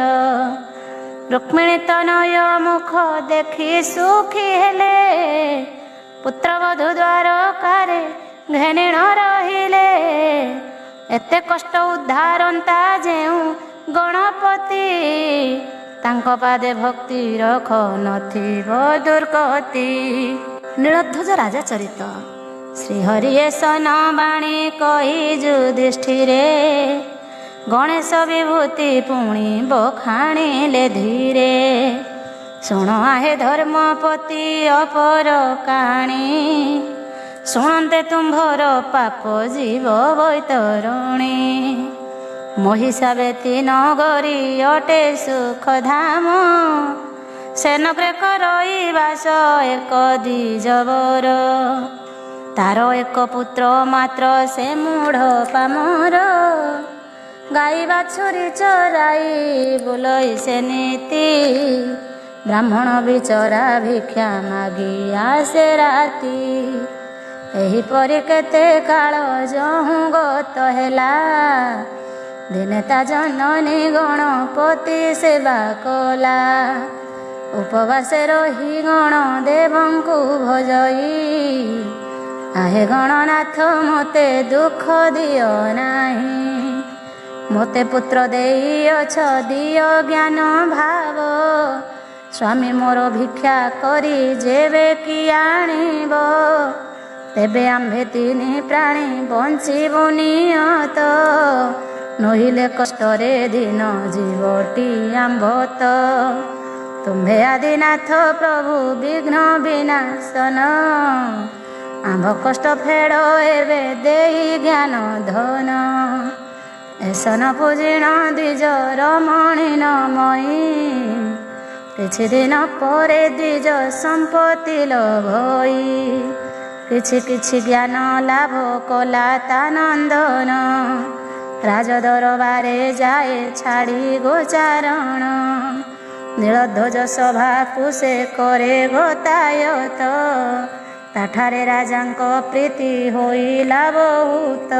ରୁକ୍ମିଣୀ ତନୟ ମୁଖ ଦେଖି ସୁଖୀ ହେଲେ, ପୁତ୍ରବଧୂ ଦ୍ୱାରକାରେ ଘେନିଣ ରହିଲେ। ଏତେ କଷ୍ଟ ଉଦ୍ଧାରନ୍ତା ଯେଉଁ ଗଣପତି, ତାଙ୍କ ପାଦେ ଭକ୍ତି ରଖ ନଥିବ ଦୁର୍ଗତି। ନୀଳଧ୍ୱଜ ରାଜା ଚରିତ। ଶ୍ରୀହରି ଏସନ ବାଣୀ କହି ଯୁଧିଷ୍ଠିରେ, ଗଣେଶ ବିଭୂତି ପୁଣି ବଖାଣିଲେ ଧୀରେ। ଶୁଣ ଆହେ ଧର୍ମପତି ଅପର କାଣୀ, ଶୁଣନ୍ତେ ତୁମ୍ଭର ପାପ ଯିବ ବୈତରଣୀ। ମହିଷାବେତି ନଗରୀ ଅଟେ ସୁଖଧାମ, ସେ ନଗରେ କରଇ ବାସ ଏକ ଦ୍ୱିଜବର। ତାର ଏକ ପୁତ୍ର ମାତ୍ର ସେ ମୂଢ଼ ପାମର, ଗାଈ ବାଛୁରୀ ଚରାଇ ବୁଲଇ ସେ ନୀତି। ବ୍ରାହ୍ମଣ ବିଚରା ଭିକ୍ଷା ମାଗି ଆସେ ରାତି, ଏହିପରି କେତେ କାଳ ଯହୁଁ ଗତ ହେଲା। ଦିନେ ତା ଜନନୀ ଗଣପତି ସେବା କଲା, ଉପବାସେ ରହି ଗଣ ଦେବଙ୍କୁ ଭଜଇ। ଆହେ ଗଣନାଥ ମୋତେ ଦୁଃଖ ଦିଅ ନାହିଁ, ମୋତେ ପୁତ୍ର ଦେଇଅଛ ଦିଅ ଜ୍ଞାନ ଭାବ। ସ୍ୱାମୀ ମୋର ଭିକ୍ଷା କରି ଯେବେ କି ଆଣିବ, ତେବେ ଆମ୍ଭେ ତିନି ପ୍ରାଣୀ ବଞ୍ଚିବୁ ନିୟତ। ନୋହିଲେ କଷ୍ଟରେ ଦିନ ଜୀବଟି ଆମ୍ଭ ତ। ତୁମ୍ଭେ ଆଦିନାଥ ପ୍ରଭୁ ବିଘ୍ନ ବିନାଶନ, ଆମ୍ଭ କଷ୍ଟ ଫେଡ଼ ଏବେ ଦେଇ ଜ୍ଞାନ ଧନ। ଏସନ ପୂଜିଣ ଦ୍ୱିଜ ରମଣୀ ନମୟୀ, କିଛି ଦିନ ପରେ ଦ୍ୱିଜ ସମ୍ପତ୍ତି ଲଭଇ। କିଛି କିଛି ଜ୍ଞାନ ଲାଭ କଲା ତା ନନ୍ଦନ, ରାଜଦରବାରେ ଯାଏ ଛାଡ଼ି ଗୋଚାରଣ। ନୀଳଧ୍ୱଜ ସଭାକୁ ସେ କରେ ଗତାୟତ, ତାଠାରେ ରାଜାଙ୍କ ପ୍ରୀତି ହୋଇଲା ବହୁତ।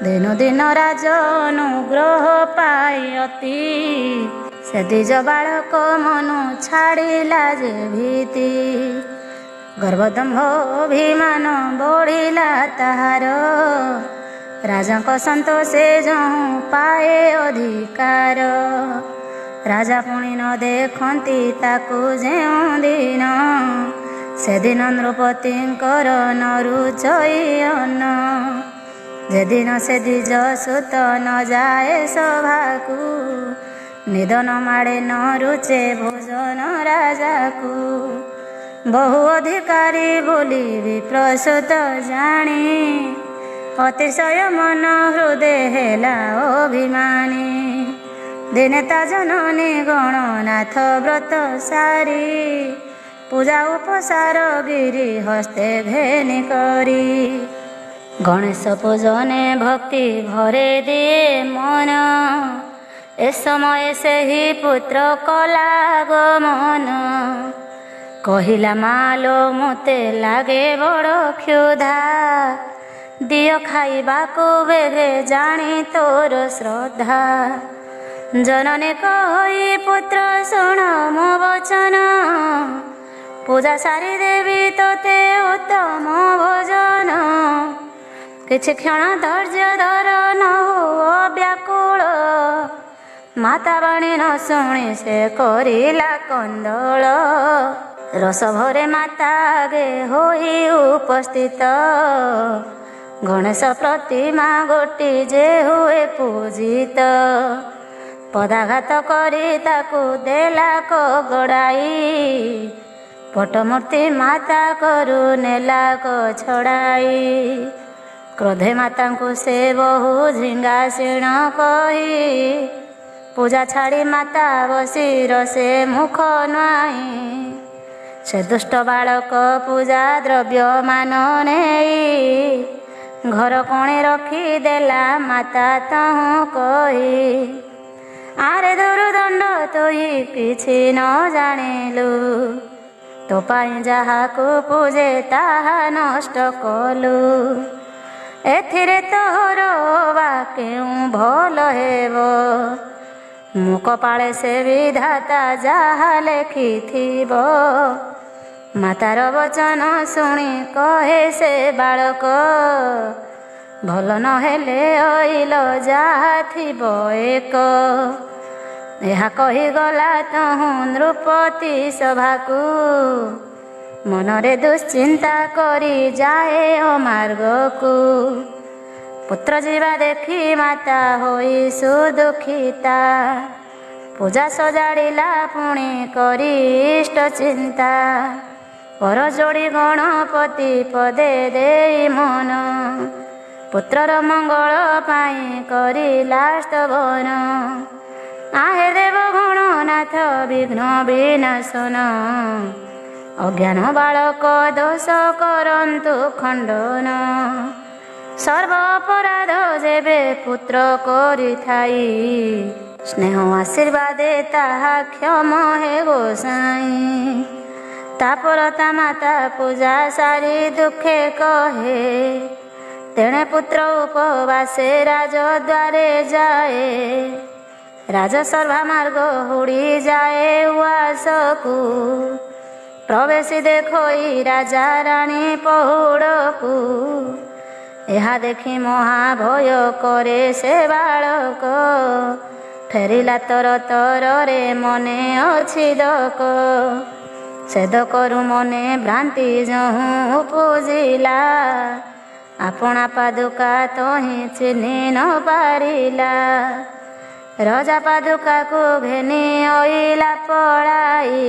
ଦିନୁ ଦିନ ରାଜ ଅନୁଗ୍ରହ ପାଇ ଅତି, ସେ ଦ୍ୱିଜ ବାଳକ ମନୁ ଛାଡ଼ିଲା ଯେ ଭୀତି। ଗର୍ଭଦମ୍ଭ ଅଭିମାନ ବଢ଼ିଲା ତାହାର, ରାଜାଙ୍କ ସନ୍ତୋଷେ ଯହୁଁ ପାଏ ଅଧିକାର। ରାଜା ପୁଣି ନ ଦେଖନ୍ତି ତାକୁ ଯେଉଁ ଦିନ, ସେଦିନ ନୃପତିଙ୍କର ନ ରୁଚଇ ଅନ୍ନ। ଯେଦିନ ସେ ଦ୍ୱିଜ ସୁତ ନ ଯାଏ ସଭାକୁ, ନିଦନ ମାଡ଼େ ନ ରୁଚେ ଭୋଜନ ରାଜାକୁ। ବହୁ ଅଧିକାରୀ ବୋଲି ବିପ୍ରସୁତ ଜାଣି, ଅତିଶୟ ମନ ହୃଦେ ହେଲା ଅଭିମାନୀ। ଦିନେ ତା ଜନନୀ ଗଣନାଥ ବ୍ରତ ସାରି, ପୂଜା ଉପସାର ଗିରି ହସ୍ତେ ଘେନି କରି। ଗଣେଶ ପୂଜନେ ଭକ୍ତି ଭରେ ଦିଏ ମନ, ଏ ସମୟ ସେହି ପୁତ୍ର କଲା ଗମନ। କହିଲା ମାଲୋ ମୋତେ ଲାଗେ ବଡ଼ କ୍ଷୁଧା, ଦିଅ ଖାଇବାକୁ ବେଘ୍ରେ ଜାଣି ତୋର ଶ୍ରଦ୍ଧା। ଜନନୀ କହି ପୁତ୍ର ଶୁଣ ମୋ ବଚନ, ପୂଜା ସାରି ଦେବି ତୋତେ ଉତ୍ତମ ଭୋଜନ। କିଛି କ୍ଷଣ ଧୈର୍ଯ୍ୟ ଧର ନ ହୁଅ ବ୍ୟାକୁଳ, ମାତା ବାଣୀ ନ ଶୁଣି ସେ କରିଲା କନ୍ଦଳ। ରସ ଭରେ ମାତା ଆଗେ ହୋଇ ଉପସ୍ଥିତ, ଗଣେଶ ପ୍ରତିମା ଗୋଟି ଯେ ହୁଏ ପୂଜିତ। ପଦାଘାତ କରି ତାକୁ ଦେଲା କଗଡ଼ାଇ, ପଟମୂର୍ତ୍ତି ମାତା କରୁ ନେଲା ଛଡ଼ାଇ। କ୍ରୋଧେ ମାତାଙ୍କୁ ସେ ବହୁ ଝିଙ୍ଗାସିଣ କହି, ପୂଜା ଛାଡ଼ି ମାତା ବସିର ସେ ମୁଖ ନୁଆଇଁ। ସେ ଦୁଷ୍ଟ ବାଳକ ପୂଜା ଦ୍ରବ୍ୟ ମାନ ନେଇ, ଘର କୋଣେ ରଖିଦେଲା ମାତା ତହୁଁ କହି। ଆରେ ଦୁର୍ଦଣ୍ଡ ତୁଇ କିଛି ନ ଜାଣିଲୁ, ତୋ ପାଇଁ ଯାହାକୁ ପୂଜେ ତାହା ନଷ୍ଟ କଲୁ। ଏଥିରେ ତୋର ବା କେଉଁ ଭଲ ହେବ, ମୋ କପାଳେ ସେ ବିଧାତା ଯାହା ଲେଖିଥିବ। ମାତାର ବଚନ ଶୁଣି କହେ ସେ ବାଳକ, ଭଲ ନହେଲେ ଅଇଲ ଯାହା ଥିବ ଏକ। ଏହା କହିଗଲା ତହୁଁ ନୃପତି ସଭାକୁ, ମନରେ ଦୁଶ୍ଚିନ୍ତା କରି ଯାଏ ଅମାର୍ଗକୁ। ପୁତ୍ର ଯିବା ଦେଖି ମାତା ହୋଇ ସୁଦୁଃଖିତା, ପୂଜା ସଜାଡ଼ିଲା ପୁଣି କରି ଇଷ୍ଟ ଚିନ୍ତା। ପର ଯୋଡ଼ି ଗଣପତି ପଦେ ଦେଇ ମନ, ପୁତ୍ରର ମଙ୍ଗଳ ପାଇଁ କରିଲା ସ୍ତବନ। ଆହେ ଦେବ ଗଣନାଥ ବିଘ୍ନ ବିନାଶନ, ଅଜ୍ଞାନ ବାଳକ ଦୋଷ କରନ୍ତୁ ଖଣ୍ଡନ। ସର୍ବ ଅପରାଧ ଯେବେ ପୁତ୍ର କରିଥାଇ, ସ୍ନେହ ଆଶୀର୍ବାଦେ ତାହା କ୍ଷମ ହେ ଗୋସାଇଁ। ତାପର ତା ମାତା ପୂଜା ସାରି ଦୁଃଖେ କହେ, ତେଣେ ପୁତ୍ର ଉପବାସେ ରାଜଦ୍ୱାରେ ଯାଏ। ରାଜସଭା ମାର୍ଗ ହୁଡ଼ି ଯାଏ ଉଆସକୁ, ପ୍ରବେଶି ଦେଖୋଇ ରାଜା ରାଣୀ ପହୁଡ଼କୁ। ଏହା ଦେଖି ମହାଭୟ କରେ ସେ ବାଳକ, ଫେରିଲା ତର ତରରେ ମନେ ଅଛି ଦକ। ସେ ଦକରୁ ମନେ ଭ୍ରାନ୍ତି ଯହୁଁ ଉପୁଜିଲା, ଆପଣା ପାଦୁକା ତହିଁ ଚିହ୍ନି ନ ପାରିଲା। ରଜା ପାଦୁକାକୁ ଘେନି ଅଇଲା ପଳାଇ,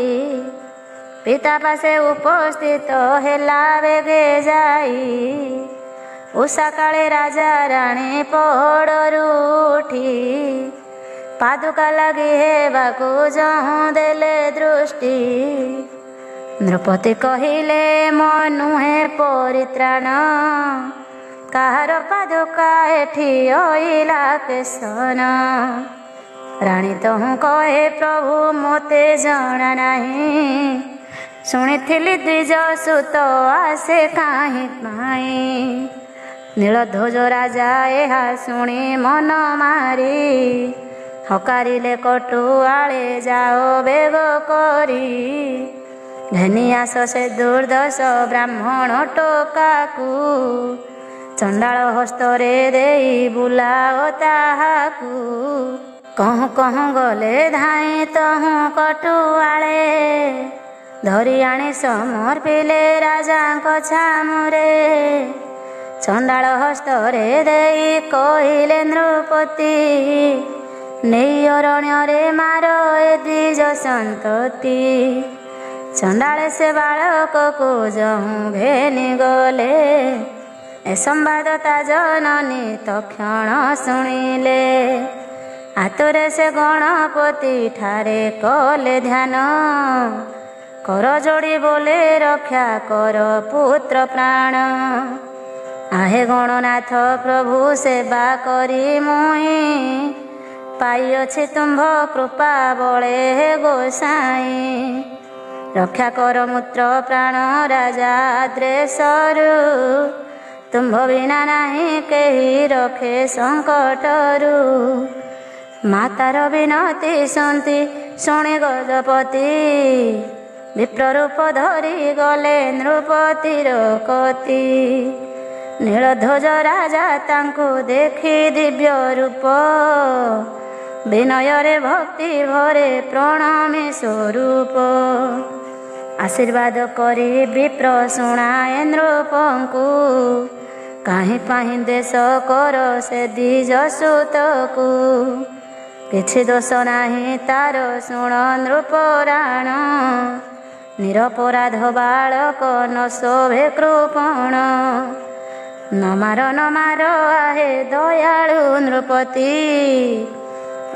ପିତା ପାଶେ ଉପସ୍ଥିତ ହେଲା ବେଗେ ଯାଇ। ଉଷା କାଳେ ରାଜା ରାଣୀ ପହଡ଼ରୁ ଉଠି, ପାଦୁକା ଲାଗି ହେବାକୁ ଯହୁଁ ଦେଲେ ଦୃଷ୍ଟି। ନୃପତି କହିଲେ ମୋ ନୁହେଁ ପରିତ୍ରାଣ, କାହାର ପାଦୁକା ଏଠି ଅଇଲା କେଶନ। ରାଣୀ ତହୁଁ କହେ ପ୍ରଭୁ ମୋତେ ଜଣା ନାହିଁ, ଶୁଣିଥିଲି ଦ୍ୱିଜ ସୁତ ଆସେ କାହିଁ ପାଇଁ। ନୀଳଧ୍ୱଜ ରାଜା ଏହା ଶୁଣି ମନ ମାରି, ହକାରିଲେ କଟୁଆଳେ ଯାଅ ବେଗ କରି। ଘେନି ଆସ ସେ ଦୁର୍ଦ୍ଦଶ ବ୍ରାହ୍ମଣ ଟୋକାକୁ, ଚଣ୍ଡାଳ ହସ୍ତରେ ଦେଇ ବୁଲାଅ ତାହାକୁ। କହୁଁ କହୁଁ ଗଲେ ଧାଇଁ ତହୁଁ କଟୁଆଳେ, ଧରି ଆଣି ସମର୍ପିଲେ ରାଜାଙ୍କ ଛାମୁରେ। ଚଣ୍ଡାଳ ହସ୍ତରେ ଦେଇ କହିଲେ ନୃପତି, ନେଇ ଅରଣ୍ୟରେ ମାର ଏ ଦ୍ୱିଜ ସନ୍ତତି। ଚଣ୍ଡାଳେ ସେ ବାଳକକୁ ଯହୁଁ ଘେନି ଗଲେ, ଏ ସମ୍ବାଦ ତା ଜନନୀ ତକ୍ଷଣ ଶୁଣିଲେ। ଆତୁରେ ସେ ଗଣପତି ଠାରେ କଲେ ଧ୍ୟାନ, କର ଯୋଡ଼ି ବୋଲେ ରକ୍ଷା କର ପୁତ୍ର ପ୍ରାଣ। ଆହେ ଗଣନାଥ ପ୍ରଭୁ ସେବା କରି ମୁହିଁ, ପାଇଅଛି ତୁମ୍ଭ କୃପା ବଳେ ହେ ଗୋସାଇଁ। ରକ୍ଷା କର ମୂତ୍ର ପ୍ରାଣ ରାଜା ଆଦ୍ରେଶରୁ, ତୁମ୍ଭ ବିନା ନାହିଁ କେହି ରଖେ ସଙ୍କଟରୁ। ମାତାର ବିନତି ଶୁଣି ଗଜପତି, ବିପ୍ର ରୂପ ଧରି ଗଲେ ନୃପତିର କତି। ନୀଳଧ୍ୱଜ ରାଜା ତାଙ୍କୁ ଦେଖି ଦିବ୍ୟ ରୂପ, ବିନୟରେ ଭକ୍ତି ଭରେ ପ୍ରଣମି ସ୍ୱରୂପ। ଆଶୀର୍ବାଦ କରି ବିପ୍ର ଶୁଣାଏ ନୃପଙ୍କୁ, କାହିଁ ପାଇଁ ଦେଶ କର ସେ ଦ୍ୱିଜ ସୁତକୁ। କିଛି ଦୋଷ ନାହିଁ ତାର ଶୁଣ ନୃପରାଣ, ନିରପରାଧ ବାଳକ ନ ଶୋଭେ କୃପଣ। ନମାର ନମାର ଆହେ ଦୟାଳୁ ନୃପତି,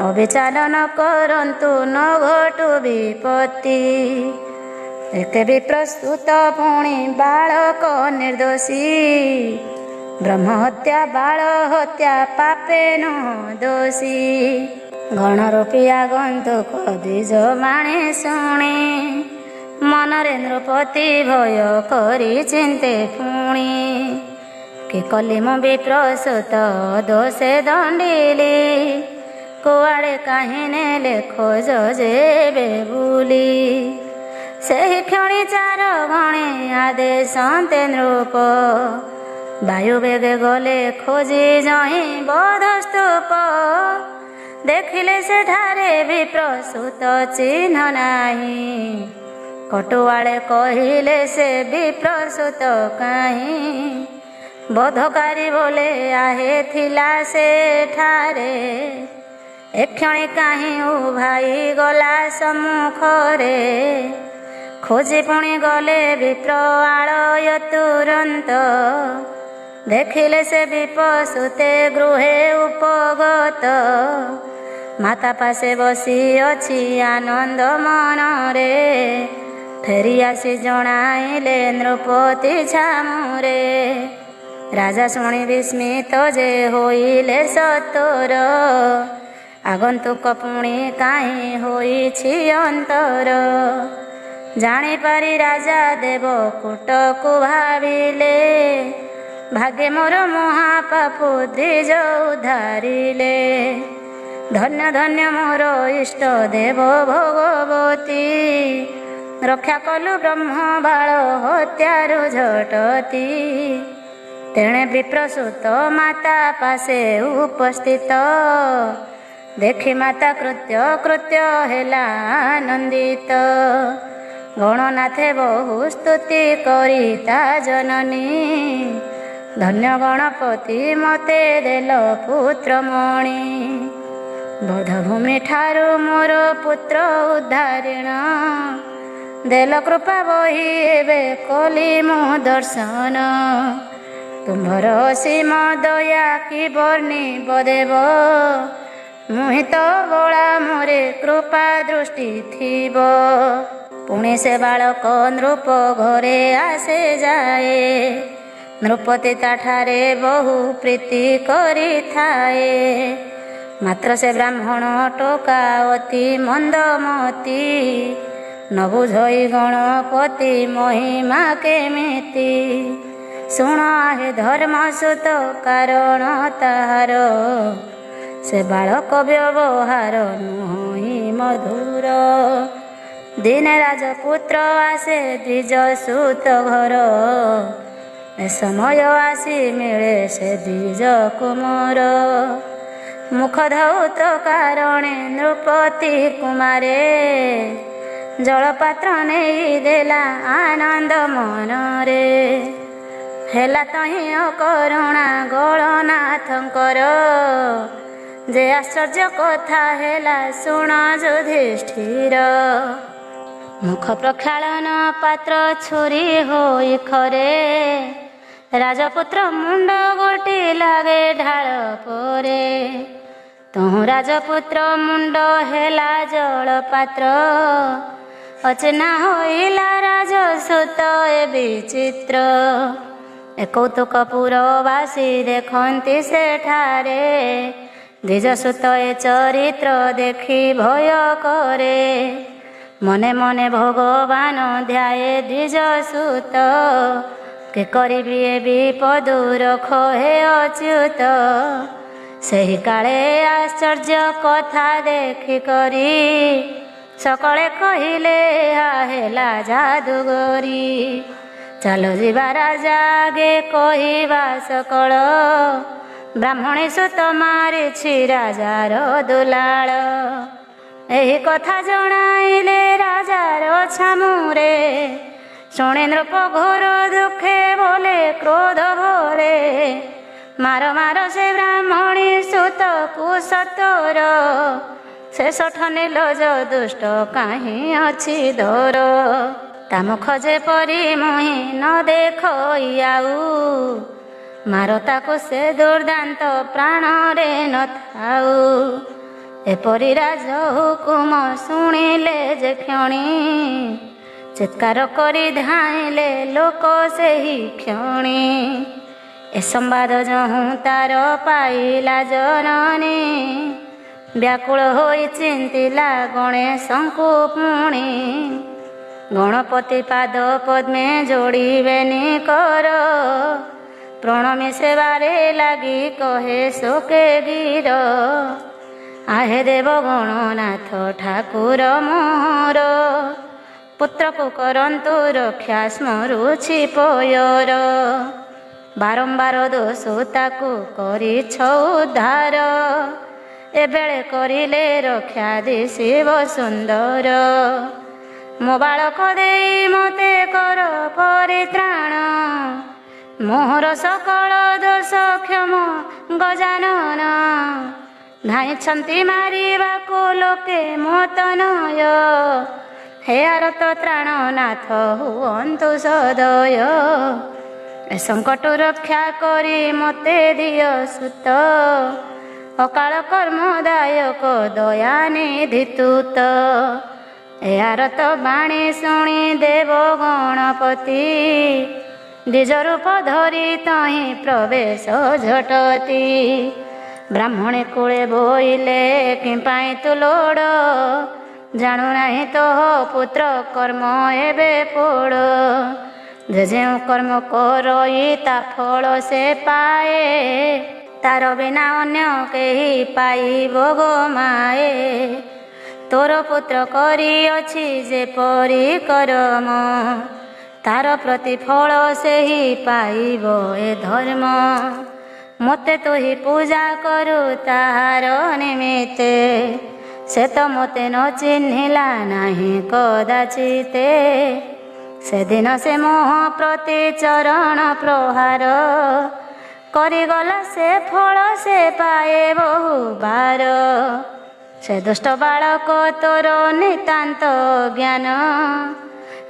ଅବିଚାର ନ କରନ୍ତୁ ନ ଘଟୁ ବିପତ୍ତି। ଏତେ ବିପ୍ରସ୍ତୁତ ପୁଣି ବାଳକ ନିର୍ଦୋଷୀ, ବ୍ରହ୍ମ ହତ୍ୟା ବାଳ ହତ୍ୟା ପାପେ ନ ଦୋଷୀ। ଗଣରୂପୀ ଆଗନ୍ତୁକ ଦ୍ୱିଜ ବାଣୀ ଶୁଣି ମନରେ ନୃପତି ଭୟ କରି ଚିନ୍ତେ ପୁଣି କି କଲି ମୁଁ ବିପ୍ରସୂତ ଦୋଷେ ଦଣ୍ଡିଲି କୁଆଡ଼େ କାହିଁ ନେଲେ ଖୋଜ ଯେବେ ବୁଲି ସେହି କ୍ଷଣି ଚାର ଗଣେ ଆଦେଶନ୍ତେ ନୃପ ବାୟୁ ବେଗେ ଗଲେ ଖୋଜି ଜହିଁ ବୋଧସ୍ତୂପ ଦେଖିଲେ ସେଠାରେ ବିପ୍ରସୂତ ଚିହ୍ନ ନାହିଁ କଟୁଆଳେ କହିଲେ ସେ ବିପ୍ରସୂତ କାହିଁ ବୋଧକାରୀ ବୋଲେ ଆହେ ଥିଲା ସେଠାରେ ଏକ୍ଷଣି କାହିଁ ଉଭାଇ ଗଲା ସମ୍ମୁଖରେ ଖୋଜି ପୁଣି ଗଲେ ବିପ୍ର ଆଳୟ ତୁରନ୍ତ ଦେଖିଲେ ସେ ବିପ୍ରସୂତେ ଗୃହେ ଉପଗତ ମାତା ପାଶେ ବସି ଅଛି ଆନନ୍ଦ ମନରେ ଫେରି ଆସି ଜଣାଇଲେ ନୃପତି ଛାମୁରେ ରାଜା ଶୁଣି ବିସ୍ମିତ ଯେ ହୋଇଲେ ସତୋର ଆଗନ୍ତୁକ ପୁଣି କାହିଁ ହୋଇଛି ଅନ୍ତର ଜାଣିପାରି ରାଜା ଦେବ କୂଟକୁ ଭାବିଲେ ଭାଗ୍ୟ ମୋର ମହାପାପ ଦ୍ୱିଜ ଉଦ୍ଧାରିଲେ ଧନ୍ୟ ଧନ୍ୟ ମୋର ଇଷ୍ଟ ଦେବ ଭଗବତୀ ରକ୍ଷା କଲୁ ବ୍ରହ୍ମ ବାଳ ହତ୍ୟାରୁ ଝଟତି ତେଣେ ବିପ୍ରସୂତ ମାତା ପାଶେ ଉପସ୍ଥିତ ଦେଖି ମାତା କୃତ୍ୟ କୃତ୍ୟ ହେଲା ଆନନ୍ଦିତ ଗଣନାଥେ ବହୁ ସ୍ତୁତି କରି ତା ଜନନୀ ଧନ୍ୟ ଗଣପତି ମତେ ଦେଲ ପୁତ୍ରମଣି ବୋଧଭୂମି ଠାରୁ ମୋର ପୁତ୍ର ଉଦ୍ଧାରିଣ ଦେଲ କୃପା ବହି ଏବେ କଲି ମୁଁ ଦର୍ଶନ ତୁମ୍ଭର ଅସୀମ ଦୟା କି ବର୍ଣ୍ଣିବ ଦେବ ମୁହିଁ ତ ବଳା ମୋରେ କୃପା ଦୃଷ୍ଟି ଥିବ ପୁଣି ସେ ବାଳକ ନୃପ ଘରେ ଆସେ ଯାଏ ନୃପତି ତାଠାରେ ବହୁ ପ୍ରୀତି କରିଥାଏ ମାତ୍ର ସେ ବ୍ରାହ୍ମଣ ଟୋକା ଅତି ମନ୍ଦମତି ନ ବୁଝଇ ଗଣପତି ମହିମା କେମିତି ଶୁଣ ହେ ଧର୍ମସୂତ କାରଣ ତାହାର ସେ ବାଳକ ବ୍ୟବହାର ନୁହଁ ମଧୁର ଦିନେ ରାଜପୁତ୍ର ଆସେ ଦ୍ୱିଜସୂତ ଘର ଏ ସମୟ ଆସି ମିଳେ ସେ ଦ୍ୱିଜ କୁମାର ମୁଖ ଧୌତ କାରଣେ ନୃପତି କୁମାରେ ଜଳପାତ୍ର ନେଇ ଦେଲା ଆନନ୍ଦ ମନରେ ହେଲା ତହିଁ କରୁଣା ଗଳନାଥଙ୍କର ଯେ ଆଶ୍ଚର୍ଯ୍ୟ କଥା ହେଲା ଶୁଣ ଯୁଧିଷ୍ଠିର ମୁଖ ପ୍ରକ୍ଷାଳନ ପାତ୍ର ଛୁରୀ ହୋଇ ଖରେ ରାଜପୁତ୍ର ମୁଣ୍ଡ ଗୋଟି ଲାଗେ ଢାଳ ପରେ ତହୁଁ ରାଜପୁତ୍ର ମୁଣ୍ଡ ହେଲା ଜଳ ପାତ୍ର ଅଚେନା ହୋଇଲା ରାଜସୁତ ଏ ବିଚିତ୍ର ଏ କୌତୁକପୁରବାସୀ ଦେଖନ୍ତି ସେଠାରେ ଦ୍ୱିଜସୁତ ଏ ଚରିତ୍ର ଦେଖି ଭୟ କରେ ମନେ ମନେ ଭଗବାନ ଧ୍ୟାଏ ଦ୍ୱିଜସୁତ କେ କରିବି ଏ ବିପଦୁର ଖୋହେ ଅଚ୍ୟୁତ ସେହି କାଳେ ଆଶ୍ଚର୍ଯ୍ୟ କଥା ଦେଖିକରି ସକଳେ କହିଲେ ହେଲା ଯାଦୁଗରୀ ଚାଲ ଯିବା ରାଜା ଆଗେ କହିବା ସକଳ ବ୍ରାହ୍ମଣୀ ସୁତ ମାରିଛି ରାଜାର ଦୁଲାଳ ଏହି କଥା ଜଣାଇଲେ ରାଜାର ଛାମୁରେ ଶୁଣି ନୃପ ଘୋର ଦୁଃଖେ ବୋଲେ କ୍ରୋଧ ଭରେ ମାର ମାର ସେ ବ୍ରାହ୍ମଣୀ ସୁତକୁ ସତୋର ସେ ଶଠ ନିର୍ଲଜ ଦୁଷ୍ଟ କାହିଁ ଅଛି ଦୋର ତା ମୁଖ ଯେପରି ମୁହିଁ ନ ଦେଖଇ ଆଉ ମାର ତାକୁ ସେ ଦୁର୍ଦାନ୍ତ ପ୍ରାଣରେ ନଥାଉ ଏପରି ରାଜ ହୁକୁମ ଶୁଣିଲେ ଯେ କ୍ଷଣି ଚିତ୍କାର କରି ଧାଇଁଲେ ଲୋକ ସେହି କ୍ଷଣି ଏ ସମ୍ବାଦ ଯହୁଁ ତାର ପାଇଲା ଜନନୀ व्याकुल होई चिंतिला गणेशंकु पुणी गणपति पाद पद्मे जोड़िबेनी कर प्रणमी सेवारे लगी कहे शोके गिर आहे देव गणनाथ ठाकुर मोर पुत्र को करंतु रक्षा स्मरुछि पयर बारंबार दोष ताकू करिछ उद्धार एबेले करिले रक्षा दिशिव सुंदर मो बालक देई मते कर परित्राण मोहर सकल दोष क्षम गजानन धाइछन्ति मारिबाकु लोके मोतनय हे आरत त्राणनाथ हुअन्तु सदय ए संकट रक्षा करी मते दिय सुत अकाल कर्मदायक दया निधि तुत ए आरत बाणी शुणी देव गणपति निज रूप धरी तही प्रवेश झटती ब्राह्मणे कूले बोइले कि तु लोड़ जाणु नाही तो पुत्र कर्म एबे पोड़ जे जे कर्म करई ता फल से पाए तार बिना अन्य केही पाइबो गो माए तोर पुत्र करी अछि जे परी करम तार प्रतिफल से ही पाइबो ए धर्म मते तो ही पूजा करू ताहार निमित्ते से तो मते न चिन्हिला नाही कदाचिते से दिन से मोह प्रति चरण प्रहार करिगला से फल से पाए बहु बार से दुष्ट बालक तोर नितांत ज्ञान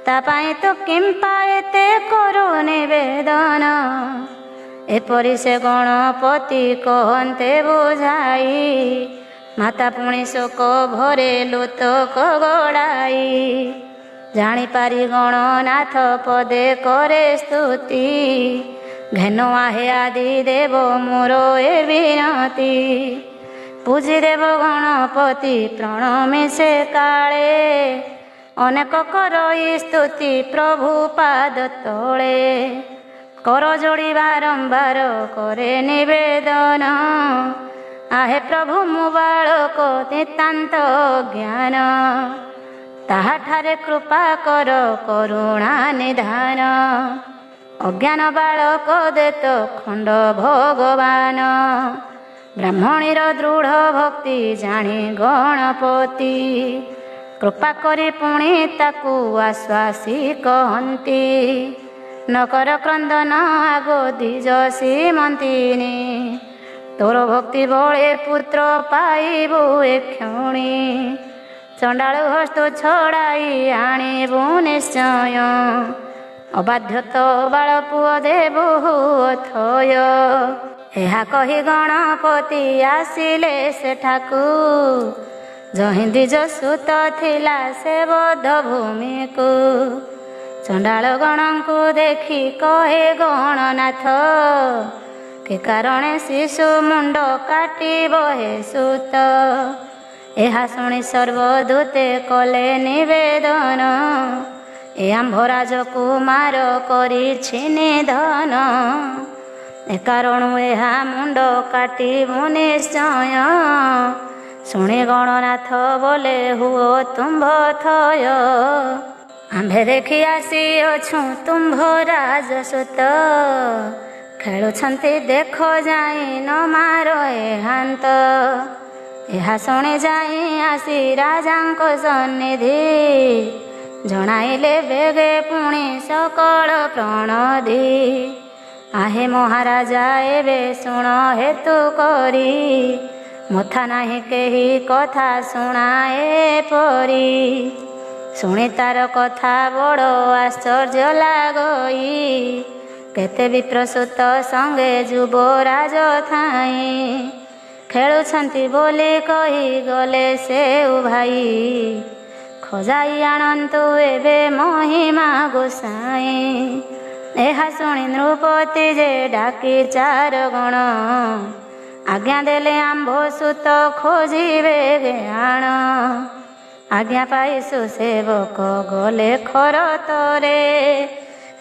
तापाई तो किंपा एते करो निवेदन एपरि से गणपति कहते बुझाई माता पुणी शोक भरे लुतक गड़ाई जानी पारी गणनाथ पदे करे स्तुति घेनो आहे आदि देव मोर ए विनती पूजी देव गणपति प्रणमी से काले अनेक करई स्तुति प्रभु पाद तले कर जोड़ी बारंबार करे निवेदन आहे प्रभु मो बालक नितांत ज्ञान ताहा ठारे कृपा कर करुणा निधान अज्ञान बालक देत खंड भगवान ब्राह्मणीर दृढ़ भक्ति जानी गणपति कृपा करी पुणी ताकू आश्वासी कहती नकर क्रंदन आगो दिज सीमंतिनी तोर भक्ति बळे पुत्र पाइबु एक्षणी चंडाल हस्त छड़ाई आणिबु निश्चय अबाध्य तो बाल पुओ देबु अथय ଏହା कही गणपति आसिले सेठाकू जहि द्विज सुत थिला से बद्ध भूमि को चंडाल गण को देखी कहे गणनाथ के कारण शिशु मुंड काटी बहे सुत यह शुणी सर्वदूते कले निवेदन ए आंभराज कुमार करी निधन ए कारण यह मुंड काटी निश्चय शुणी गणनाथ बोले हुओ तुम्भ थय आंभे देखी आसी अछु तुम्भ राजसुत खेलुछंती देख जाई न मार हांत यह शुणी जाई आसी राजांको सन्निधि जणाइले बेगे पुणी सकल प्रणधि आहे महाराजा एबे शुण हेतु करी मथा नाही केही कथा शुणाए परी शुणी तार कथा बड़ आश्चर्य लागई केते विप्रसुत संगे युवराज थाई खेलुछंती बोली कही गले से भाई खोजाई आणन्तु एबे महिमा गोसाई यह शुणी नृपति जे डाकी चार गण आज्ञा देले आंभ सुत खोजिबे ज्ञान आज्ञा पाइसु सेवक गले खरतरे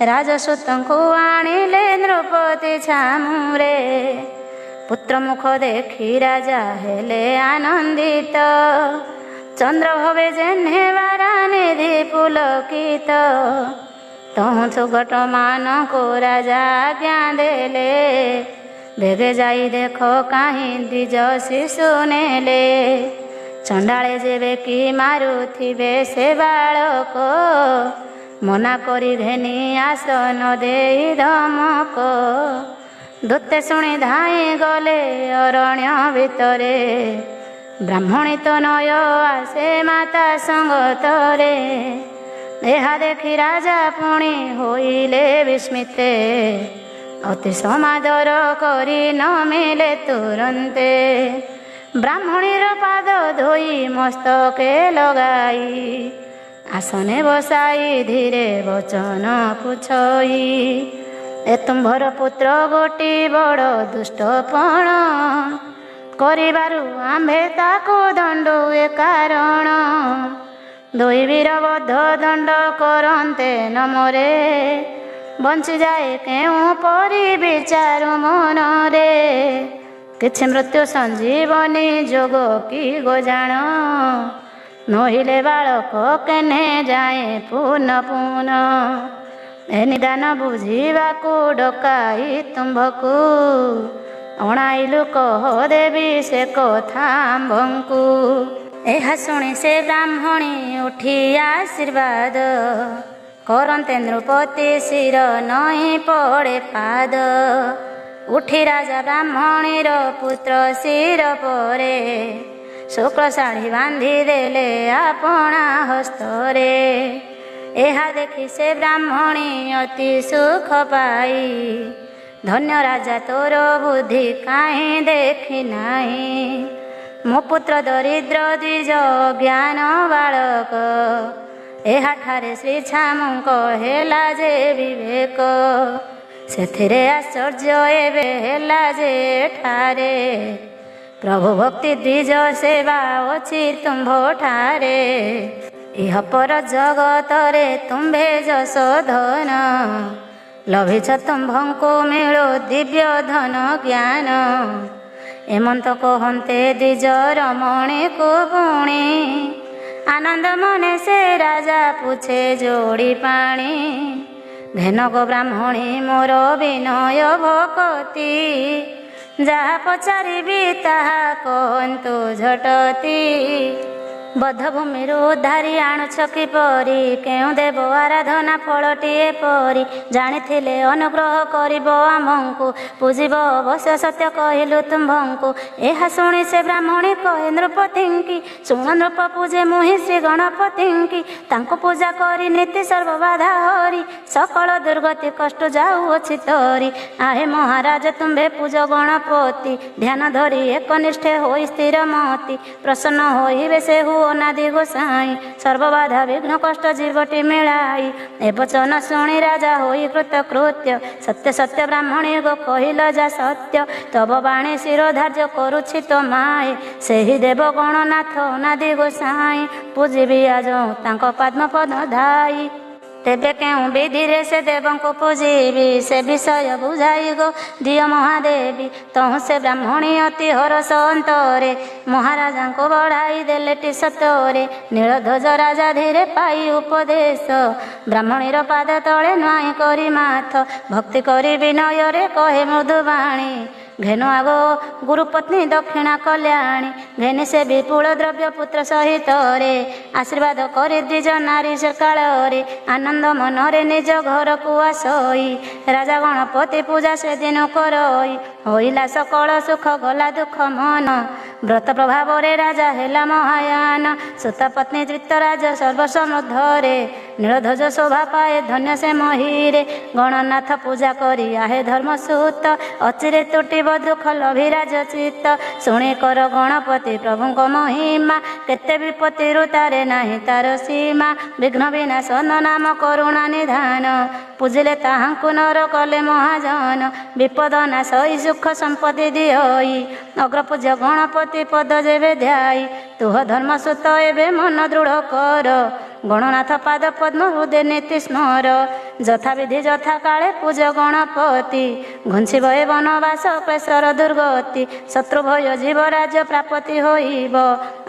राजसूतंकु आनिले नृपति छामुरे पुत्र मुख देखी राजा हेले आनंदित चंद्र भवे जेन्हे वारानिधि पुलकित तहु सुगट मान को राजा आज्ञा देले बेगे जाई देख कहीं द्विज शिशु नेले चंडाले जेबे कि मारुथिबे से बालक मना करी घेनी आसन देई धमक दूते शुणी धाई गले अरण्य भितरे ब्राह्मणी तो नय आसे माता संगतरे ଏହା ଦେଖି ରାଜା ପୁଣି ହୋଇଲେ ବିସ୍ମିତେ ଅତି ସମାଦର କରି ନମିଲେ ତୁରନ୍ତେ ବ୍ରାହ୍ମଣୀର ପାଦ ଧୋଇ ମସ୍ତକେ ଲଗାଇ ଆସନେ ବସାଇ ଧୀରେ ବଚନ ପୁଛଇ ଏ ତୁମ୍ଭର ପୁତ୍ର ଗୋଟି ବଡ଼ ଦୁଷ୍ଟପଣ କରିବାରୁ ଆମ୍ଭେ ତାକୁ ଦଣ୍ଡୁଏ କାରଣ ଦୁଇ ବୀର ବଧ ଦଣ୍ଡ କରନ୍ତେ ନମରେ ବଞ୍ଚି ଯାଏ କେଉଁ ପରି ବିଚାରୁ ମନରେ କିଛି ମୃତ୍ୟୁ ସଞ୍ଜୀବନୀ ଯୋଗ କି ଗୋଜାଣ ନହିଲେ ବାଳକ କେନେ ଯାଏ ପୁନ ପୁନ ଏ ନିଦାନ ବୁଝିବାକୁ ଡକାଇ ତୁମ୍ଭକୁ ଅଣାଇଲୁ କହ ଦେବି ସେ କଥା ଆମ୍ଭଙ୍କୁ ଏହା ଶୁଣି ସେ ବ୍ରାହ୍ମଣୀ ଉଠି ଆଶୀର୍ବାଦ କରନ୍ତେ ନୃପତି ଶିର ନଇଁ ପଡ଼େ ପାଦ ଉଠି ରାଜା ବ୍ରାହ୍ମଣୀର ପୁତ୍ର ଶିର ପରେ ଶୁକ୍ଳ ଶାଢ଼ୀ ବାନ୍ଧି ଦେଲେ ଆପଣା ହସ୍ତରେ ଏହା ଦେଖି ସେ ବ୍ରାହ୍ମଣୀ ଅତି ସୁଖ ପାଇ ଧନ୍ୟ ରାଜା ତୋର ବୁଦ୍ଧି କାହିଁ ଦେଖି ନାହିଁ ମୋ ପୁତ୍ର ଦରିଦ୍ର ଦ୍ୱିଜ ଜ୍ଞାନ ବାଳକ ଏହାଠାରେ ଶ୍ରୀ ଛାମୁଙ୍କ ହେଲା ଯେ ବିବେକ ସେଥିରେ ଆଶ୍ଚର୍ଯ୍ୟ ଏବେ ହେଲା ଯେ ଏଠାରେ ପ୍ରଭୁ ଭକ୍ତି ଦ୍ୱିଜ ସେବା ଅଛି ତୁମ୍ଭଠାରେ ଇହ ପର ଜଗତରେ ତୁମ୍ଭେ ଯଶୋଧନ ଲଭିଛ ତୁମ୍ଭଙ୍କୁ ମିଳୁ ଦିବ୍ୟ ଧନ ଜ୍ଞାନ ଏମନ୍ତ କହନ୍ତେ ଦ୍ୱିଜ ରମଣୀକୁ ପୁଣି ଆନନ୍ଦ ମନେ ସେ ରାଜା ପୁଛେ ଯୋଡ଼ି ପାଣି ଧେନକ ବ୍ରାହ୍ମଣୀ ମୋର ବିନୟ ଭକତି ଯାହା ପଚାରିବି ତାହା କହନ୍ତୁ ଝଟତି ବଦ୍ଧଭୂମିରୁ ଉଦ୍ଧାରି ଆଣୁଛ କିପରି କେଉଁ ଦେବ ଆରାଧନା ଫଳଟିଏ ପରି ଜାଣିଥିଲେ ଅନୁଗ୍ରହ କରିବ ଆମଙ୍କୁ ପୂଜିବ ଅବଶ୍ୟ ସତ୍ୟ କହିଲୁ ତୁମ୍ଭଙ୍କୁ ଏହା ଶୁଣି ସେ ବ୍ରାହ୍ମଣୀ କହେ ନୃପତିଙ୍କି ଶୁଣ ନୃପ ପୂଜେ ମୁହିଁ ଶ୍ରୀ ଗଣପତିଙ୍କି ତାଙ୍କୁ ପୂଜା କରି ନୀତି ସର୍ବବାଧା ହରି ସକଳ ଦୁର୍ଗତି କଷ୍ଟ ଯାଉଅଛି ତରି ଆହେ ମହାରାଜ ତୁମ୍ଭେ ପୂଜ ଗଣପତି ଧ୍ୟାନ ଧରି ଏକନିଷ୍ଠେ ହୋଇ ସ୍ଥିର ମତି ପ୍ରସନ୍ନ ହୋଇବେ ସେ ଅନାଦି ଗୋସାଇଁ ସର୍ବବାଧା ବିଘ୍ନ କଷ୍ଟ ଜୀବଟି ମିଳାଇ ଏ ବଚନ ଶୁଣି ରାଜା ହୋଇ କୃତକୃତ୍ୟ ସତ୍ୟ ସତ୍ୟ ବ୍ରାହ୍ମଣୀ ଗୋ କହିଲ ଯା ସତ୍ୟ ତବ ବାଣୀ ଶିରୋଧାର୍ଯ୍ୟ କରୁଛି ତ ମାଏ ସେହି ଦେବ ଗଣନାଥ ଅନାଦି ଗୋସାଇଁ ପୂଜିବି ଆଜ ତାଙ୍କ ପଦ୍ମପଦ ଧାଇ ତେବେ କେଉଁ ବିଧିରେ ସେ ଦେବଙ୍କୁ ପୂଜିବି ସେ ବିଷୟ ବୁଝାଇ ଗୋ ଦିଅ ମହାଦେବୀ ତହୁଁ ସେ ବ୍ରାହ୍ମଣୀ ଅତି ହରଷ ଅନ୍ତରେ ମହାରାଜାଙ୍କୁ ବଢ଼ାଇ ଦେଲେ ଟି ସତରେ ନୀଳଧ୍ୱଜ ରାଜା ଧୀରେ ପାଇ ଉପଦେଶ ବ୍ରାହ୍ମଣୀର ପାଦ ତଳେ ନୁଆଇଁ କରି ମାଥ ଭକ୍ତି କରି ବିନୟରେ କହେ ମୃଦୁବାଣୀ ଘେନୁ ଆଗ ଗୁରୁପତ୍ନୀ ଦକ୍ଷିଣା କଲ୍ୟାଣୀ ଘେନି ସେ ବିପୁଳ ଦ୍ରବ୍ୟ ପୁତ୍ର ସହିତରେ ଆଶୀର୍ବାଦ କରି ଦ୍ୱିଜ ନାରୀ ସେ କାଳରେ ଆନନ୍ଦ ମନରେ ନିଜ ଘରକୁ ଆସଇ ରାଜା ଗଣପତି ପୂଜା ସେଦିନ କରଇ ହୋଇଲା ସକଳ ସୁଖ ଗଲା ଦୁଃଖ ମନ ବ୍ରତ ପ୍ରଭାବରେ ରାଜା ହେଲା ମହାୟାନ ସୁତ ପତ୍ନୀ ତ୍ରିତରାଜ ସର୍ବସମୃଦ୍ଧରେ ନୀଳଧ୍ୱଜ ଶୋଭା ପାଏ ଧନ୍ୟ ସେ ମହିରେ, ଗଣନାଥ ପୂଜା କରି ଆହେ ଧର୍ମସୂତ, ଅଚିରେ ତୁଟିବ ଦୁଃଖ ଲଭିରାଜ ଚିତ୍ତ, ଶୁଣି କର ଗଣପତି ପ୍ରଭୁଙ୍କ ମହିମା, କେତେ ବିପତ୍ତିରୁ ତାରେ ନାହିଁ ତାର ସୀମା, ବିଘ୍ନ ବିନାଶନ ନାମ କରୁଣା ନିଧାନ, ପୂଜିଲେ ତାହାଙ୍କୁ ନର କଲେ ମହାଜନ, ବିପଦ ନାଶଇ ସୁଖ ସମ୍ପତ୍ତି ଦିଅଇ, ଅଗ୍ରପୂଜ୍ୟ ଗଣପତି ପଦ ଯେବେ ଧ୍ୟାଇ, ତୁହ ଧର୍ମସୂତ ଏବେ ମନ ଦୃଢ଼ କର, ଗଣନାଥ ପାଦ ପଦ୍ମ ହୃଦେ ନୀତି ସ୍ମର, ଯଥାବିଧି ଯଥା କାଳେ ପୂଜ ଗଣପତି, ଘୁଞ୍ଚିବ ଏ ବନବାସ କ୍ଲେଶର ଦୁର୍ଗତି, ଶତ୍ରୁ ଭୟ ଜୀବ ରାଜ୍ୟ ପ୍ରାପତି ହୋଇବ,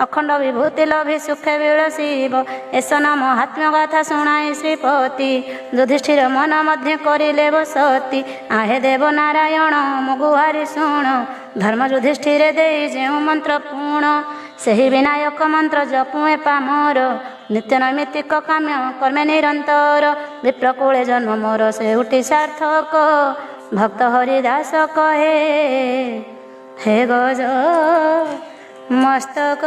ଅଖଣ୍ଡ ବିଭୂତି ଲଭି ସୁଖେ ବିଳସିବ, ଏସନ ମହାତ୍ମ୍ୟ ଗାଥା ଶୁଣାଇ ଶ୍ରୀପତି, ଯୁଧିଷ୍ଠିର ମନ ମଧ୍ୟ କରିଲେ ବସତି, ଆହେ ଦେବ ନାରାୟଣ ମୋ ଗୁହାରି ଶୁଣ, ଧର୍ମ ଯୁଧିଷ୍ଠିରେ ଦେଇ ଯେଉଁ ମନ୍ତ୍ର ପୁଣ, ସେହି ବିନାୟକ ମନ୍ତ୍ର ଜପୁ ଏପା ମୋର, ନିତ୍ୟ ନୈମିତ୍ତିକ କାମ୍ୟ କର୍ମେ ନିରନ୍ତର, ବିପ୍ରକୂଳେ ଜନ୍ମ ମୋର ସେଉଠି ସାର୍ଥକ, ଭକ୍ତ ହରିଦାସ କହେ ହେ ଗଜ ମସ୍ତକ।